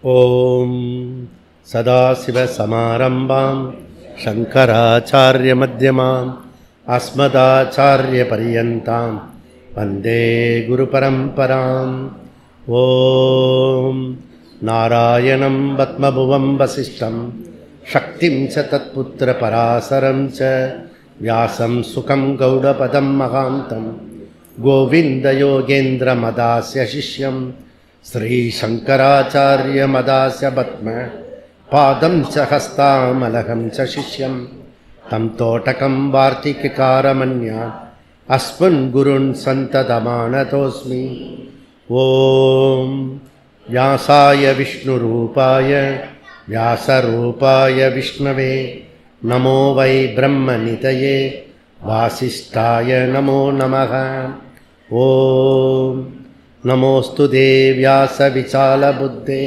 ஓம் சதாசிவசமாரம்பாம் சங்கராச்சார்யமத்யமாம் அஸ்மதாச்சார்யபர்யந்தாம் வந்தே குருபரம்பராம். ஓம் நாராயணம் பத்மபுவம் வசிஷ்டம் சக்திம் ச தத்புத்திரபராசரம் ச வியாசம் சுகம் கௌடபதம் மகாந்தம் கோவிந்தயோகேந்திரமதாஸ்ய சிஷ்யம் ஸ்ரீசங்கராச்சார்யமதாஸ்ய பத்ம பாதம் ச ஹஸ்தாமலகம் ச சிஷ்யம் தம் தோட்டகம் வார்த்திகாரமன்யா அஸ்மன் குருன் சந்ததமானதோஸ்மி. ஓம் வியாசாய விஷ்ணுரூபாய வியாசரூபாய விஷ்ணவே நமோ வை பிரம்மநிதயே வாசிஷ்டாய நமோ நமः. ஓம் நமோஸ்து தேவ்யாச விசாலபுத்தே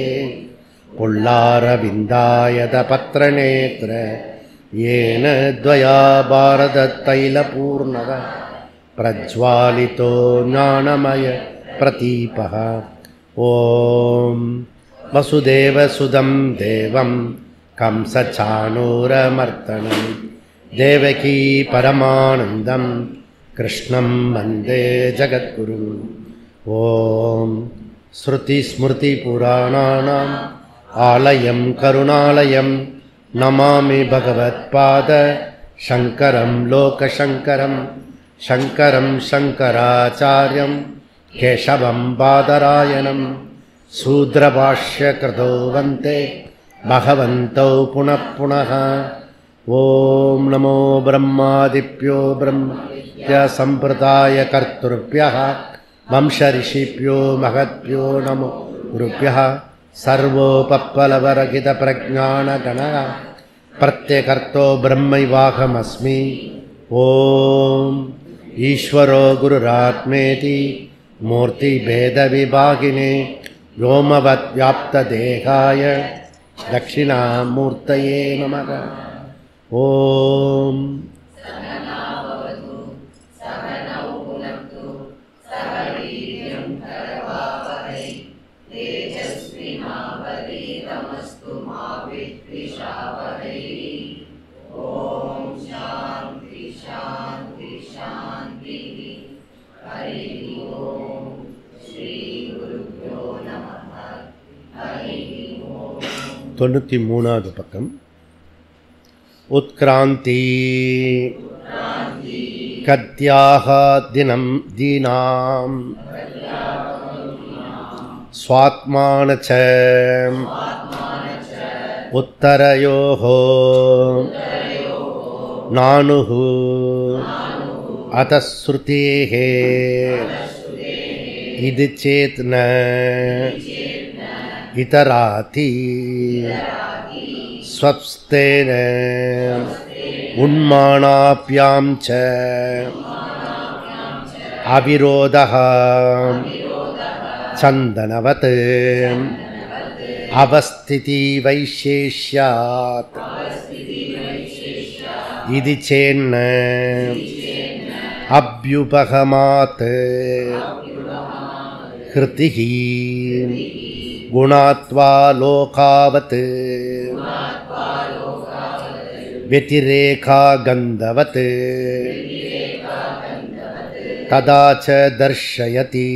புல்லாரவிந்தாயத பத்ரநேத்ர ஏன த்வயா பாரதத்தைலபூர்ணக பிரஜ்வாலிதோ ஞானமய பிரதீபः. ஓம் வசுதேவசுதம் தேவம் கம்சசாணூரமர்த்தனம் தேவகீ பரமானந்தம் கிருஷ்ணம் வந்தே ஜகத்குரும். ஓம் ஸ்ருதிஸ்மிருதிபுராணானாம் ஆலயம் கருணாலயம் நமாமி பகவத்பாத சங்கரம் லோகசங்கரம் சங்கரம் சங்கராச்சார்யம் கேசவம் பாதராயணம் சூத்ரபாஷ்யக்ருதோ வந்தே பகவந்தௌ புனః புனः. ஓம் நமோ பிரம்மாதிப்யோ பிரம்ம சம்பிரதாய கர்த்துருப்யः வம்சரிஷிப்யோ மகத்யோ நமோ குருப்யः. சர்வோபப்ளவரகித பிரஜானகணः பிரத்யகர்த்தோ பிரம்மைவாஹமஸ்மி. ஓம் ஈஸ்வரோ குருராத்மேதி மூர்த்திபேதவிபாகினே வ்யோமவத் வியாப்ததேகாய தட்சிணாமூர்த்தயே நமः. ஓம் தொண்ணூற்றி மூணாவது பக்கம். உத்க்ராந்தி கத்யாக தினம் தீனாம் ஸ்வாத்மானச உத்தரயோஹோ நானுஹு அதஸ்ருதேஹே இது சேத்ன இதராதி ஸ்வப்ஸ்தேன உன்மானாப்யாம் ச அவிரோதः சந்தனவத் அவஸ்திதி வைசேஷ்யாத் இது சேன்ன அப்யுபகமாத் ஹிருதிஹி குணாத்வா லோகாவத் व्यतिरेका गन्धवत् तदा च दर्शयति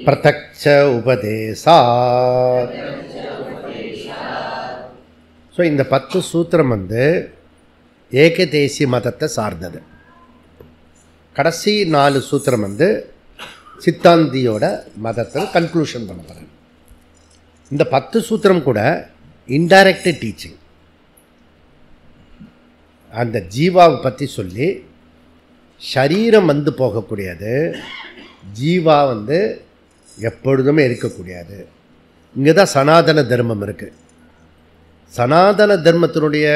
पृथक् च उपदेशात्. ஸோ இந்த 10 சூத்திரம் ஏகதேசி மதத்தை சார்ந்தது. கடைசி 4 சூத்திரம் சித்தாந்தியோட மதத்தை கன்க்ளூஷன் பண்ண போகிறேன். இந்த 10 சூத்திரம் கூட இன்டைரக்ட் டீச்சிங், அந்த ஜீவாவை பற்றி சொல்லி ஷரீரம் போகக்கூடியது, ஜீவா எப்பொழுதுமே இருக்கக்கூடியது. இங்கே தான் சனாதன தர்மம் இருக்குது. சனாதன தர்மத்தினுடைய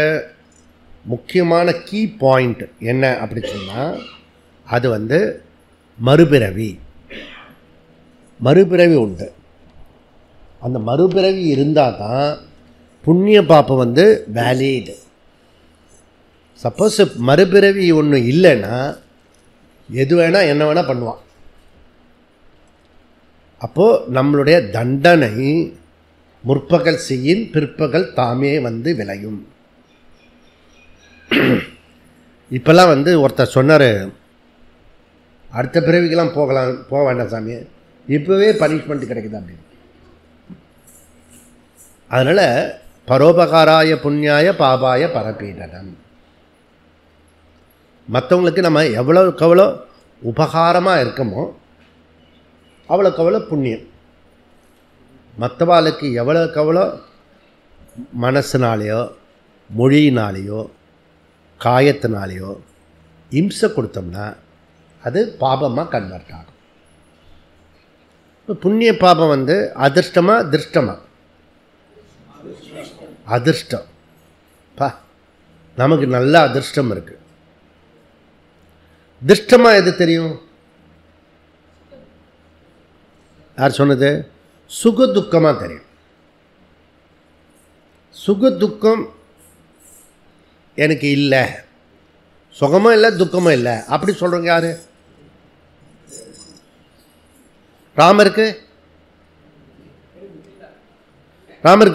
முக்கியமான கீ பாயிண்ட் என்ன அப்படி சொன்னால், அது மறுபிறவி. மறுபிறவி உண்டு. அந்த மறுபிறவி இருந்தால் தான் புண்ணிய பாப்பம் வேலிடு. சப்போஸ் மறுபிறவி ஒன்று இல்லைன்னா எது வேணால் என்ன வேணால் பண்ணுவான். அப்போது நம்மளுடைய தண்டனை முற்பகல் செய்யின் பிற்பகல் தாமே வந்து விளையும். இப்போல்லாம் வந்து ஒருத்தர் சொன்னார், அடுத்த பிறவிக்கெல்லாம் போக வேண்டாம் சாமி, இப்போவே பனிஷ்மெண்ட் கிடைக்குது அப்படின்னு. அதனால் பரோபகாராய புண்ணியாய பாபாய பரபீடனம். மற்றவங்களுக்கு நம்ம எவ்வளோக்கு எவ்வளோ உபகாரமாக இருக்கமோ அவ்வளோக்கு அவ்வளோ புண்ணியம். மற்றவாளுக்கு எவ்வளோக்கு எவ்வளோ மனசுனாலேயோ மொழியினாலேயோ காயத்தினாலேயோ இம்சை கொடுத்தோம்னா அது பாபமாக கன்வெர்ட் ஆகும். புண்ணிய பாபம் வந்து அதிர்ஷ்டமாக திருஷ்டமாக? அதிர்ஷ்டம். நமக்கு நல்ல அதிர்ஷ்டம் இருக்குது. திருஷ்டமாக எது தெரியும்? யார் சொன்னது? சுக துக்கமாக தெரியும். சுக துக்கம் எனக்கு இல்லை, சுகமும் இல்லை துக்கமும் இல்லை அப்படி சொல்கிறவங்க யார்? ராமருக்கு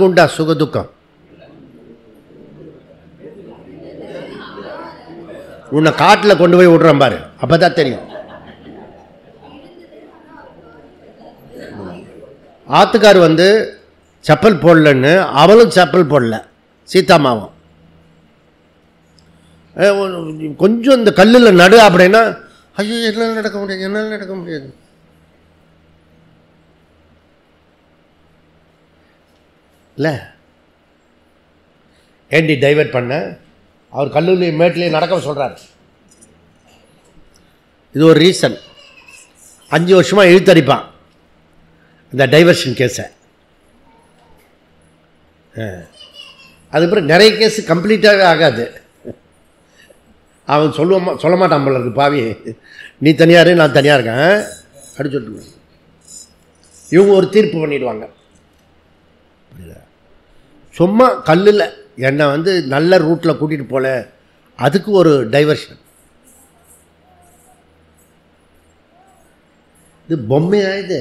உண்டா சுக துக்கம்? உன்னை காட்டில் கொண்டு போய் விடுறான் பாரு, அப்போ தான் தெரியும். ஆத்துக்கார் வந்து செப்பல் போடலன்னு அவளும் செப்பல் போடல, சீதாமாவும். கொஞ்சம் இந்த கல்லில் நடு அப்படின்னா ஐயோ என்னால் நடக்க முடியாது, என்னால் நடக்க முடியாது. இல்லை ஏண்டி டைவர்ட் பண்ண? அவர் கல்லூரிலையும் மேட்லேயும் நடக்க சொல்கிறார். இது ஒரு ரீசன். 5 வருஷமாக இழுத்தடிப்பான் இந்த டைவர்ஷன் கேஸை. அதுக்கப்புறம் நிறைய கேஸு கம்ப்ளீட்டாகவே ஆகாது. அவன் சொல்ல மாட்டான் போல இருக்கு, பாவி நீ தனியார் நான் தனியாக இருக்கேன் அப்படி சொல்லிட்டு இவங்க ஒரு தீர்ப்பு பண்ணிடுவாங்க. சும்மா கல்லில் என்னை வந்து நல்ல ரூட்டில் கூட்டிகிட்டு போகல, அதுக்கு ஒரு டைவர்ஷன். இது பொம்மையாக, இது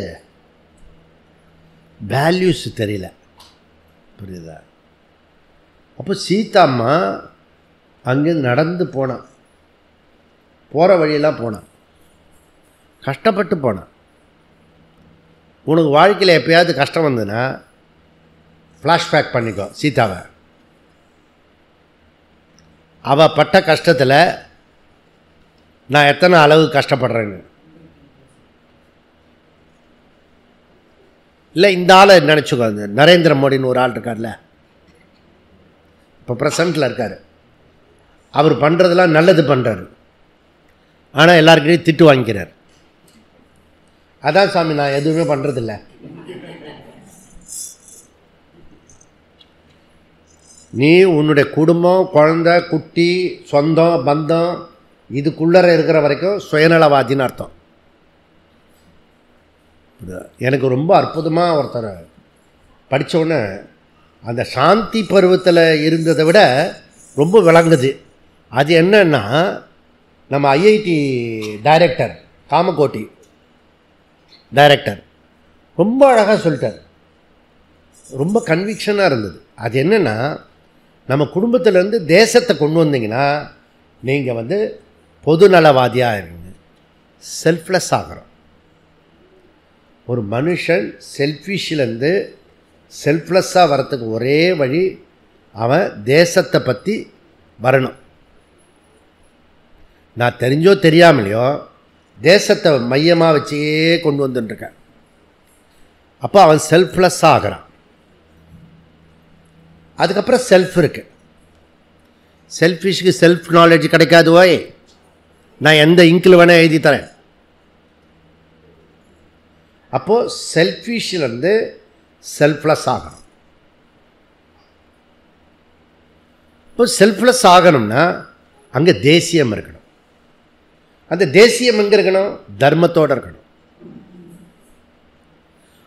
வேல்யூஸ் தெரியல, புரியுதா? அப்போ சீதாம்மா அங்கே நடந்து போனான், போகிற வழியெல்லாம் போனான், கஷ்டப்பட்டு போனான். உனக்கு வாழ்க்கையில் எப்பயாவது கஷ்டம் வந்ததுன்னா ஃப்ளாஷ்பேக் பண்ணிக்கோ சீதாவை. அவள் பட்ட கஷ்டத்தில் நான் எத்தனை அளவு கஷ்டப்படுறேன்னு. இல்லை இந்த ஆளை நினச்சிக்கோ, நரேந்திர மோடின்னு ஒரு ஆள் இருக்கார்ல, இப்போ ப்ரெசண்ட்டில் இருக்கார். அவர் பண்ணுறதெல்லாம் நல்லது பண்ணுறாரு, ஆனால் எல்லாருக்கிட்டையும் திட்டு வாங்கிக்கிறார். அதான் சாமி நான் எதுவுமே பண்ணுறதில்ல. நீ உன்னுடைய குடும்பம், குழந்தை, குட்டி, சொந்தம், பந்தம் இதுக்குள்ளே இருக்கிற வரைக்கும் சுயநலவாதின்னு அர்த்தம். எனக்கு ரொம்ப அற்புதமாக ஒருத்தர் படித்தோடனே அந்த சாந்தி பருவத்தில் இருந்ததை விட ரொம்ப விளங்குது. அது என்னன்னா, நம்ம ஐஐடி டைரக்டர் காமகோட்டி டைரக்டர் ரொம்ப அழகாக சொல்லிட்டார், ரொம்ப கன்விக்ஷனாக இருந்தது. அது என்னென்னா, நம்ம குடும்பத்திலேருந்து தேசத்தை கொண்டு வந்தீங்கன்னா நீங்கள் வந்து பொதுநலவாதியாக இருங்க, செல்ஃப்லெஸ் ஆகிறோம். ஒரு மனுஷன் செல்ஃபிஷ்லேருந்து செல்ஃப்லெஸ்ஸாக வரத்துக்கு ஒரே வழி அவன் தேசத்தை பற்றி வரணும். நான் தெரிஞ்சோ தெரியாமலையோ தேசத்தை மையமாக வச்சே கொண்டு வந்துட்டுருக்கேன். அப்போ அவன் செல்ஃப்லெஸ்ஸாக ஆகிறான். அதுக்கப்புறம் செல்ஃப் இருக்குது. செல்ஃபிஷ்க்கு செல்ஃப் நாலேஜ் கிடைக்காது. ஓய் நான் எந்த இங்கில் வேணால் எழுதி தரேன். அப்போது செல்ஃபிஷ்லேருந்து செல்ஃப்லெஸ் ஆகணும். இப்போ செல்ஃப்லெஸ் ஆகணும்னா அங்கே தேசியம் இருக்கணும். அந்த தேசியம் எங்கே இருக்கணும்? தர்மத்தோடு இருக்கணும்.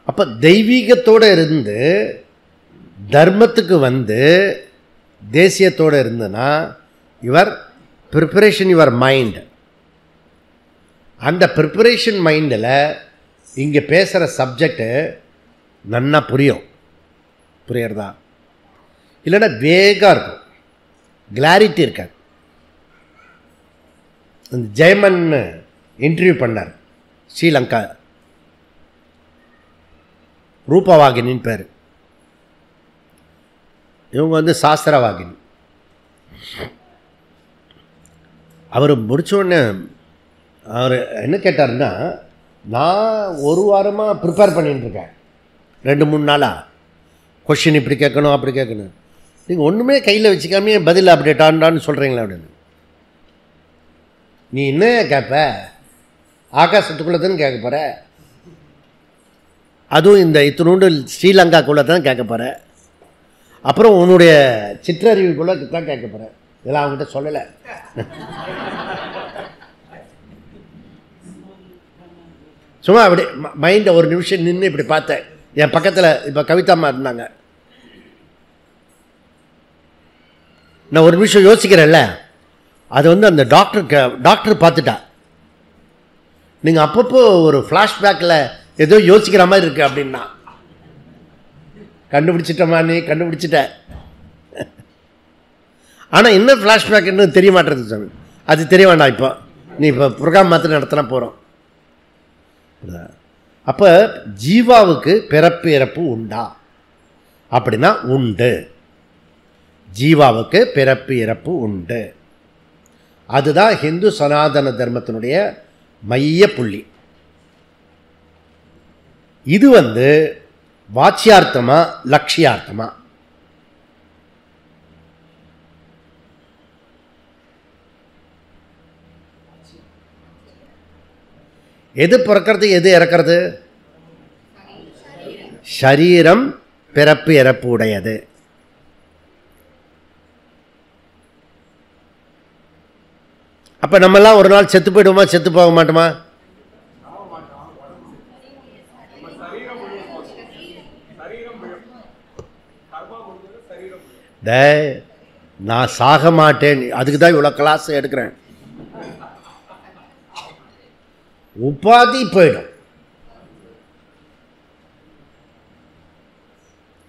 அப்போ தெய்வீகத்தோடு இருந்து தர்மத்துக்கு வந்து தேசியத்தோடு இருந்ததுன்னா யுவர் ப்ரிப்பரேஷன், யுவர் மைண்ட். அந்த ப்ரிப்பரேஷன் மைண்டில் இங்கே பேசுகிற சப்ஜெக்டு நன்னா புரியறதா? இல்லைன்னா வேகாக இருக்கும், கிளாரிட்டி இருக்காது. அந்த ஜெயமன் இன்டர்வியூ பண்ணார், ஸ்ரீலங்கா, ரூபவாகினின்னு பேர். இவங்க வந்து சாஸ்திரவாகினி. அவர் முடித்தோடனே அவர் என்ன கேட்டார்னா, நான் ஒரு வாரமாக ப்ரிப்பேர் பண்ணிட்டுருக்கேன், 2-3 நாளாக கொஷின் இப்படி கேட்கணும் அப்படி கேட்கணும், நீங்கள் ஒன்றுமே கையில் வச்சுக்காமே பதில் அப்டேட் ஆண்டான்னு சொல்கிறீங்களா அப்படின்னு. நீ என்ன கேட்ப, ஆகாசத்துக்குள்ளே தானே கேட்க போகிற, அதுவும் இந்த இத்தினோண்டு ஸ்ரீலங்காக்குள்ளே தான் கேட்க போகிற, அப்புறம் உன்னுடைய சிற்றறிவுக்குள்ளே தான் கேட்க போகிற. இதெல்லாம் அவங்ககிட்ட சொல்லலை. சும்மா அப்படி மைண்டை ஒரு நிமிஷம் நின்று இப்படி பார்த்தேன். என் பக்கத்தில் இப்போ கவிதாம்மா இருந்தாங்க. நான் ஒரு நிமிஷம் யோசிக்கிறேன்ல, அது வந்து அந்த டாக்டர் பார்த்துட்டா. நீங்கள் அப்பப்போ ஒரு ஃப்ளாஷ்பேக்கில் ஏதோ யோசிக்கிற மாதிரி இருக்கு அப்படின்னா, கண்டுபிடிச்சிட்டமா நீ கண்டுபிடிச்சிட்ட. ஆனால் என்ன ஃப்ளாஷ்பேக் இன்னும் தெரிய மாட்டேறது சாமி, அது தெரிய வேண்டாம். இப்போ நீ இப்போ ப்ரோக்ராம் மாத்திரம் நடத்தினா போகிறோம். அப்போ ஜீவாவுக்கு பிறப்பு இறப்பு உண்டா அப்படின்னா உண்டு. ஜீவாவுக்கு பிறப்பு இறப்பு உண்டு. அதுதான் ஹிந்து சனாதன தர்மத்தினுடைய மைய புள்ளி. இது வந்து வாச்சியார்த்தமா லட்சியார்த்தமா? எது பிறக்கிறது எது இறக்கிறது? சரீரம் பிறப்பு இறப்பு உடையது. அப்ப நம்மெல்லாம் ஒரு நாள் செத்து போயிடுவோமா, செத்து போக மாட்டோமா? நான் சாக மாட்டேன், அதுக்கு தான் இவ்வளோ கிளாஸ் எடுக்கிறேன். உபாதி போயிடும்.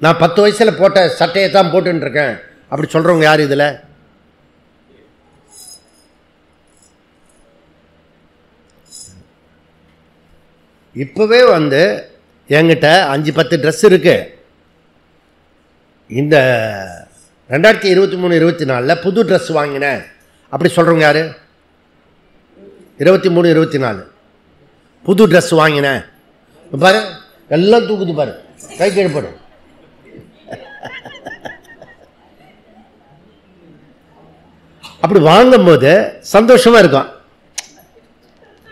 நான் 10 வயசுல போட்ட சட்டையை தான் போட்டுன்னு இருக்கேன் அப்படி சொல்றவங்க யார் இதுல? இப்பவே வந்து என்கிட்ட 5-10 ட்ரெஸ் இருக்கு. இந்த 2023-24 புது ட்ரெஸ் வாங்கினேன் அப்படி சொல்றவங்க யாரு? 23-24 புது ட்ரெஸ் வாங்கினேன் பாரு, எல்லாம் தூக்குது பாரு, கை கீழ்படும். அப்படி வாங்கும்போது சந்தோஷமா இருக்கும்,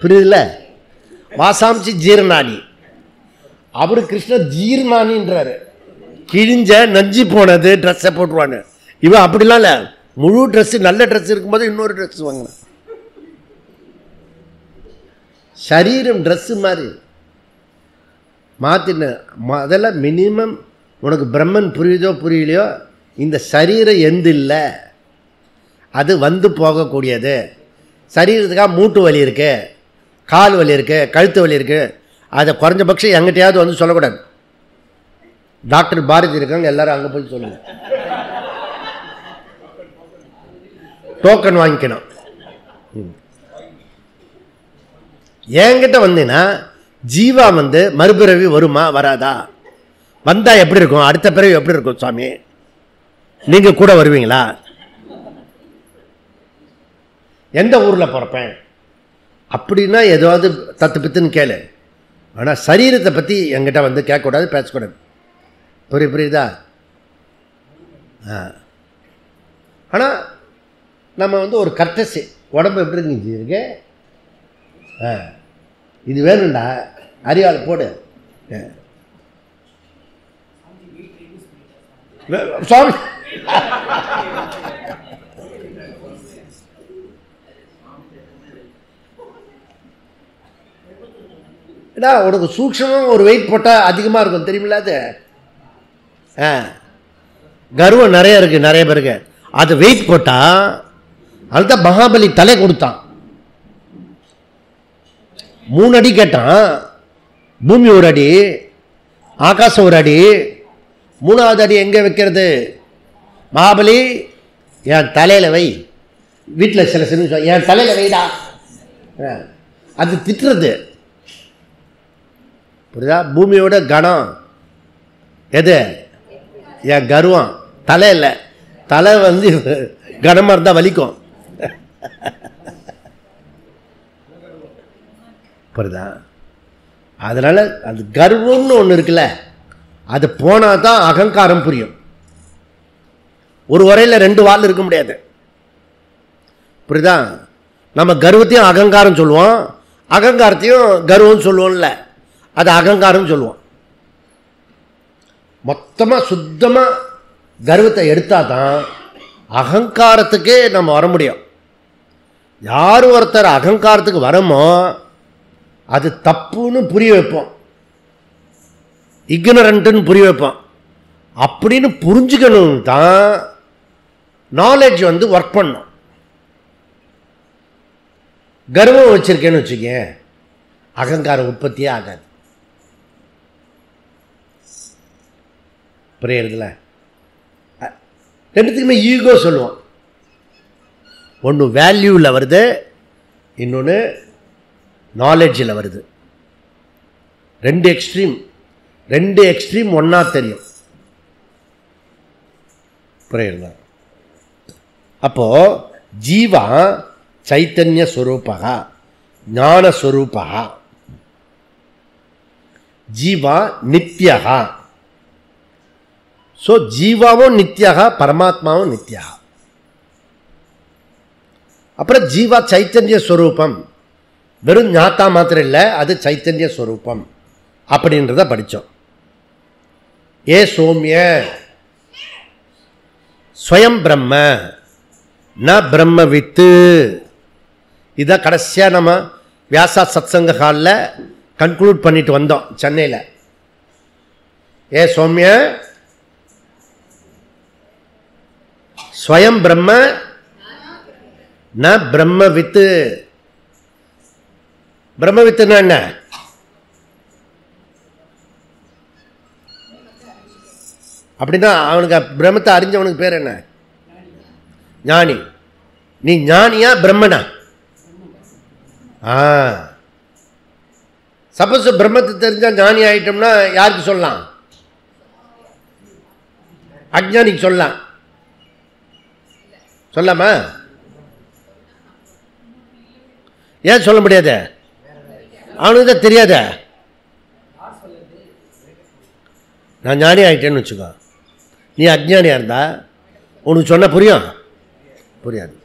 புரியுதுல்ல? வாசாம்சி ஜீர்ணானி, அவரு கிருஷ்ணர் ஜீர்ணானின்றாரு, கிழிஞ்ச நஞ்சி போனது ட்ரெஸ்ஸை போட்டுருவானு. இவன் அப்படிலாம் இல்லை, முழு ட்ரெஸ் நல்ல ட்ரெஸ் இருக்கும்போது இன்னொரு ட்ரெஸ் வாங்கினான். சரீரம் ட்ரெஸ்ஸு மாதிரி மாற்றின. அதெல்லாம் மினிமம் உனக்கு பிரம்மன் புரியுதோ புரியலையோ, இந்த சரீரம் எந்த இல்லை, அது வந்து போகக்கூடியது. சரீரத்துக்காக மூட்டு வலி இருக்கு, கால் வலி இருக்கு, கழுத்து வலி இருக்கு, அதை குறைஞ்சபட்சம் எங்கிட்டையாவது வந்து சொல்லக்கூடாது. டாக்டர் பாரதி இருக்காங்க, எல்லாரும் அங்கே போய் சொல்லுங்க, டோக்கன் வாங்கிக்கணும். என்கிட்ட வந்தீங்கன்னா ஜீவா வந்து மறுபிறவி வருமா வராதா, வந்தா எப்படி இருக்கும், அடுத்த பிறவி எப்படி இருக்கும் சுவாமி, நீங்க கூட வருவீங்களா, எந்த ஊர்ல பிறப்பேன் அப்படின்னா ஏதாவது தத்து பித்துன்னு கேளு. ஆனால் சரீரத்தை பற்றி என்கிட்ட வந்து கேட்கக்கூடாது, பேசக்கூடாது. புரியுதா? ஆனால் நம்ம வந்து ஒரு கர்டசி, உடம்பு எப்படி இருக்கு, இது வேணும்டா அரியாள் போடு சுவாமி. உனக்கு சூக்ஷமாக ஒரு வெயிட் போட்டால் அதிகமாக இருக்கும் தெரியுமில்ல? அது கர்வம் நிறைய இருக்கு நிறைய பேருக்கு. அது வெயிட் போட்டால், அதுதான் மகாபலி தலை கொடுத்தான், 3 அடி கேட்டான், பூமி ஒரு அடி, ஆகாசம் ஒரு அடி, மூணாவது அடி எங்கே வைக்கிறது? மகாபலி என் தலையில் வை. வீட்டில் சில சின்ன என் தலையில் வைடா, அது திட்டுறது. புரியுதா? பூமியோட கணம் எது? என் கர்வம். தலை இல்லை, தலை வந்து கனமாக இருந்தால் வலிக்கும். புரியுதா? அதனால் அது கர்வம்னு ஒன்று இருக்குல்ல, அது போனால் தான் அகங்காரம் புரியும். ஒரு உரையில் ரெண்டு வால் இருக்க முடியாது. புரியுதா? நம்ம கர்வத்தையும் அகங்காரம் சொல்லுவோம், அகங்காரத்தையும் கர்வம் சொல்லுவோம்ல, அது அகங்காரம் சொல்லுவோம். மொத்தமாக சுத்தமாக கர்வத்தை எடுத்தால் தான் அகங்காரத்துக்கே நம்ம வர முடியும். யார் ஒருத்தர் அகங்காரத்துக்கு வரமோ அது தப்புன்னு புரிய வைப்போம், இக்னரண்ட்டுன்னு புரிய வைப்போம். அப்படின்னு புரிஞ்சுக்கணும் தான் நாலேஜ் வந்து ஒர்க் பண்ணும். கர்வம் வச்சிருக்கேன்னு வச்சுக்க, அகங்காரம் உற்பத்தியே ஆகாது. புரியுறதுல? ரெண்டுத்துக்குமே ஈகோ சொல்லுவோம். ஒன்று வேல்யூவில் வருது, இன்னொன்று நாலேஜில் வருது. ரெண்டு எக்ஸ்ட்ரீம் ஒன்றா தெரியும். புரியுறதா? அப்போது ஜீவா சைத்தன்ய ஸ்வரூபா ஞானஸ்வரூபா, ஜீவா நித்யா. ஸோ ஜீவாவும் நித்யா, பரமாத்மாவும் நித்யா. அப்புறம் ஜீவா சைத்தன்ய ஸ்வரூபம், வெறும் ஞாத்தா மாத்திரம் இல்லை, அது சைத்தன்ய ஸ்வரூபம் அப்படின்றத படித்தோம். ஏ சோமிய ஸ்வயம் பிரம்ம ந பிரம்ம வித்து. இதை கடைசியாக நம்ம வியாசா சத்சங்க ஹாலில் கன்க்ளூட் பண்ணிட்டு வந்தோம் சென்னையில். ஏ சோமிய ஸ்வயம் பிரம்ம ந பிரம்ம வித்து. பிரம்ம வித்துன்னா என்ன? அப்படின்னா அவனுக்கு பிரம்மத்தை அறிஞ்சவனுக்கு பேர் என்ன? ஞானி. நீ ஞானியா பிரம்மனா? சப்போஸ் பிரம்மத்தை தெரிஞ்சா ஞானி ஆயிட்டோம்னா யாருக்கு சொல்லலாம்? அஜ்ஞானிக்கு சொல்லலாம். சொல்லாமா? ஏன் சொல்ல முடியாது? அவனுக்கு தான் தெரியாத. நான் ஞானி ஆகிட்டேன்னு வச்சுக்கோ, நீ அஜ்ஞானியாக இருந்தா உனக்கு சொன்ன புரியும்? புரியாது.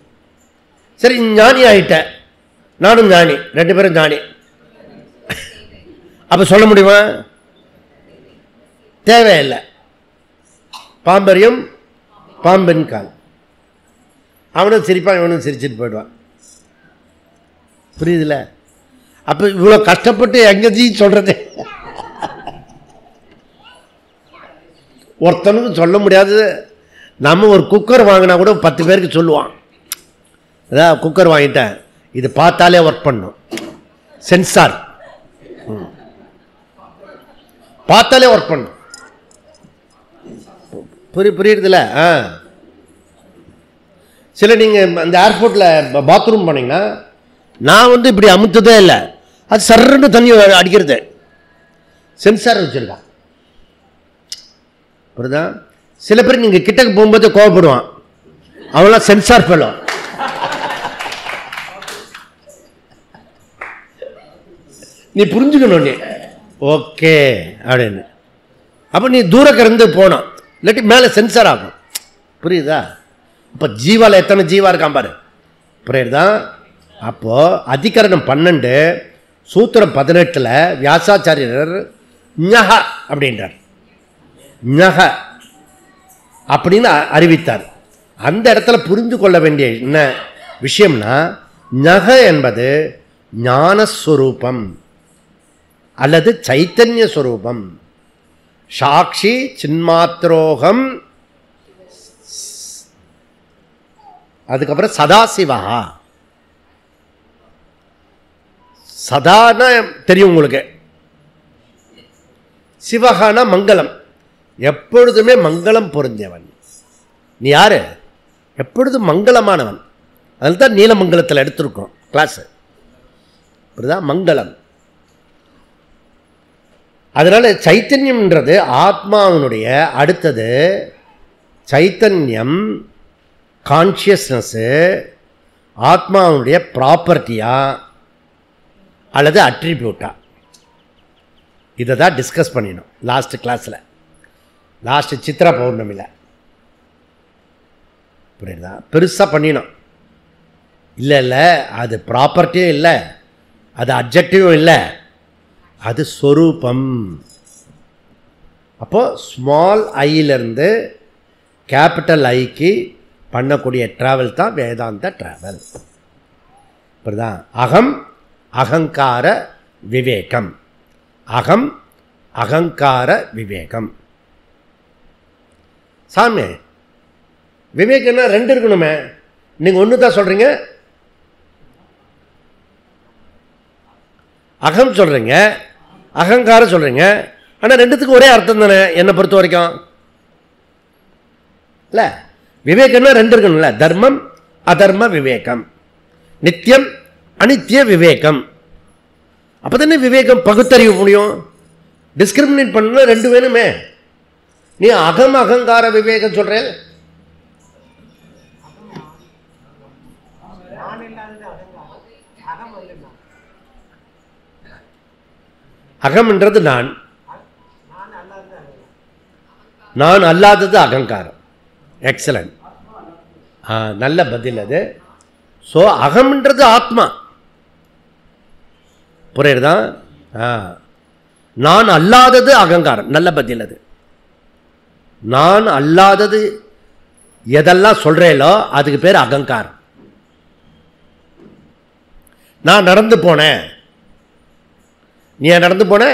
சரி, ஞானி ஆகிட்ட, நானும் ஞானி, ரெண்டு பேரும் ஞானி, அப்போ சொல்ல முடியுமா? தேவையில்லை. பாம்பரியம் பாம்பன் கால். அவனும் சிரிப்பான், இவனும் சிரிச்சுட்டு போயிடுவான். புரியுதுல? அப்போ இவ்வளோ கஷ்டப்பட்டு எங்கேஜி சொல்கிறது ஒருத்தனுக்கு சொல்ல முடியாது. நம்ம ஒரு குக்கர் வாங்கினா கூட 10 பேருக்கு சொல்லுவான். அதான் குக்கர் வாங்கிட்டேன், இது பார்த்தாலே ஒர்க் பண்ணும், சென்சார் பார்த்தாலே ஒர்க் பண்ணும். புரியுறதுல? சில நீங்கள் அந்த ஏர்போர்ட்டில் பாத்ரூம் போனீங்கன்னா, நான் வந்து இப்படி அமுத்ததே இல்லை, அது சர்ன்னு தண்ணி அடிக்கிறது, சென்சார் வச்சுருக்கான். புரியுதா? சில பேர் நீங்கள் கிட்டக்கு போகும்போது கோவப்படுவான், அவெல்லாம் சென்சார் ஃபெலோ. நீ புரிஞ்சுக்கணும், நீ ஓகே அப்படின்னு. அப்போ நீ தூரக்கிருந்து போனோம், இல்லாட்டி மேலே சென்சார் ஆகும். புரியுதா? இப்போ ஜீவாவில் எத்தனை ஜீவா இருக்கான் பாரு. புரியுதா? அப்போது அதிகரணம் 12 சூத்திரம் 18 வியாசாச்சாரியர் ஞஹ அப்படின்றார். ஞஹ அப்படின்னு அறிவித்தார். அந்த இடத்துல புரிந்து கொள்ள வேண்டிய என்ன விஷயம்னா, ஞஹ என்பது ஞானஸ்வரூபம் அல்லது சைத்தன்ய ஸ்வரூபம். சாட்சி சின்மாத்ரோகம், அதுக்கப்புறம் சதாசிவா. சதானா தெரியும் உங்களுக்கு, சிவகான மங்களம், எப்பொழுதுமே மங்களம் பொருந்தியவன். நீ யாரு? எப்பொழுதும் மங்களமானவன். அதில் தான் நீலமங்கலத்தில் எடுத்திருக்கோம் கிளாஸு. இப்படிதான் மங்களம். அதனால் சைத்தன்யம்ன்றது ஆத்மாவினுடைய அடுத்தது. சைத்தன்யம் கான்ஷியஸ்னஸ்ஸு ஆத்மாவினுடைய ப்ராப்பர்ட்டியா அல்லது அட்ரிபியூட்டா? இதை தான் டிஸ்கஸ் பண்ணினோம் லாஸ்ட் கிளாஸில், லாஸ்ட்டு சித்ரா பௌர்ணமியில். புரியுதா? பெருசாக பண்ணினோம். இல்லை இல்லை, அது ப்ராப்பர்ட்டியும் இல்லை, அது அப்ஜெக்டிவும் இல்லை, அது ஸ்வரூபம். அப்போது ஸ்மால் ஐயிலேருந்து கேபிட்டல் ஐக்கு பண்ணக்கூடிய ட்ராவல் தான் வேதாந்த ட்ராவல். இப்படிதான் அகம் அகங்கார விவேகம், அகம் அகங்கார விவேகம். சாமி விவேகம்னா ரெண்டு இருக்கணுமே, நீங்கள் ஒன்று தான் சொல்கிறீங்க. அகம் சொல்கிறீங்க, அகங்காரம் சொல்கிறீங்க, ஆனால் ரெண்டுத்துக்கும் ஒரே அர்த்தம் தானே என்னை பொறுத்த வரைக்கும். இல்லை, விவேகம்னா ரெண்டு இருக்கணும்ல, தர்மம் அதர்ம விவேகம், நித்தியம் அனித்திய விவேகம். அப்போ தானே விவேகம் பகுத்தறிவு முடியும். டிஸ்கிரிமினேட் பண்ணணும் ரெண்டு வேணுமே. நீ அகம் அகங்கார விவேகம் சொல்கிறேன். அகம்ன்றது நான், நான் அல்லாதது அகங்காரம். எக்ஸலண்ட், நல்ல பதில் அது. ஸோ அகம்ன்றது ஆத்மா. புரியுறதா? நான் அல்லாதது அகங்காரம். நல்ல பதில் அது. நான் அல்லாதது எதெல்லாம் சொல்கிறேனோ அதுக்கு பேர் அகங்காரம். நான் நடந்து போனேன், நீ நடந்து போன,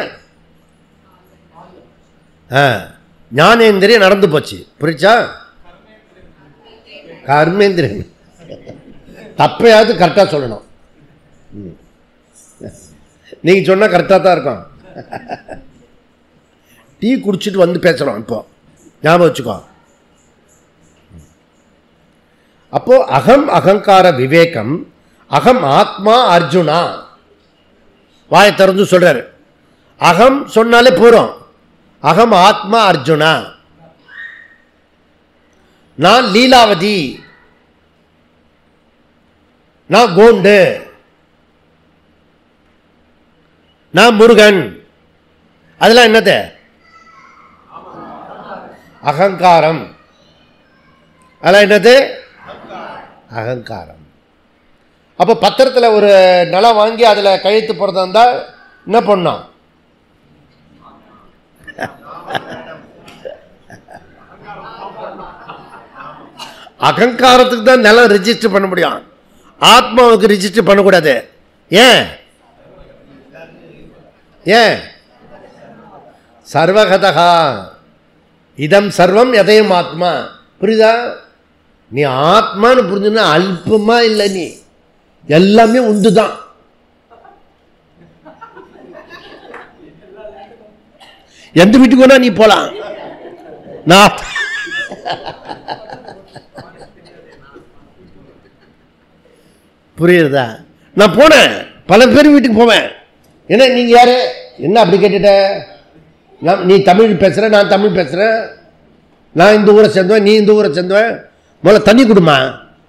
ஞானேந்திரியம் நடந்து போச்சு. புரிச்சா? கர்மேந்திரியன். தப்பையாவது கரெக்டாக சொல்லணும். நீங்கள் சொன்னால் கரெக்டாக தான் இருக்கும். டீ குடிச்சிட்டு வந்து பேசுகிறோம் இப்போ, ஞாபகம் வச்சுக்கோ. அப்போது அகம் அகங்கார விவேகம், அகம் ஆத்மா அர்ஜுனா. வாயை திறந்து சொல்கிறார். அகம் சொன்னாலே போகிறோம். அகம் ஆத்மா அர்ஜுனா. நான் லீலாவதி, நான் கோண்டு, நான் முருகன். அதெல்லாம் என்னது? அகங்காரம். அதெல்லாம் என்னது? அகங்காரம். அப்போ பத்திரத்தில் ஒரு நிலம் வாங்கி அதில் கையெழுத்து போகிறதா இருந்தால் என்ன பண்ணோம்? அகங்காரத்துக்கு தான் நிலம் ரிஜிஸ்டர் பண்ண முடியும், ஆத்மாவுக்கு ரிஜிஸ்டர் பண்ணக்கூடாது. ஏன்? ஏன்? சர்வகதா இதம் சர்வம் எதையும் ஆத்மா. புரியுதா? நீ ஆத்மான்னு புரிஞ்சுன்னா அல்பமா இல்லை, நீ எல்லாமே உண்டு தான். எந்த வீட்டுக்கு வேணா நீ போலாம். நான் புரியுறதா? நான் போனேன், பல பேர் வீட்டுக்கு போவேன். ஏன்னா நீங்க யாரு என்ன அப்படி கேட்டுட்ட? நீ தமிழ் பேசுற, நான் தமிழ் பேசுறேன், நான் இந்த ஊரை சேர்ந்தவன், நீ இந்த ஊரை சேர்ந்தவன். முதல்ல தண்ணி கொடுமா,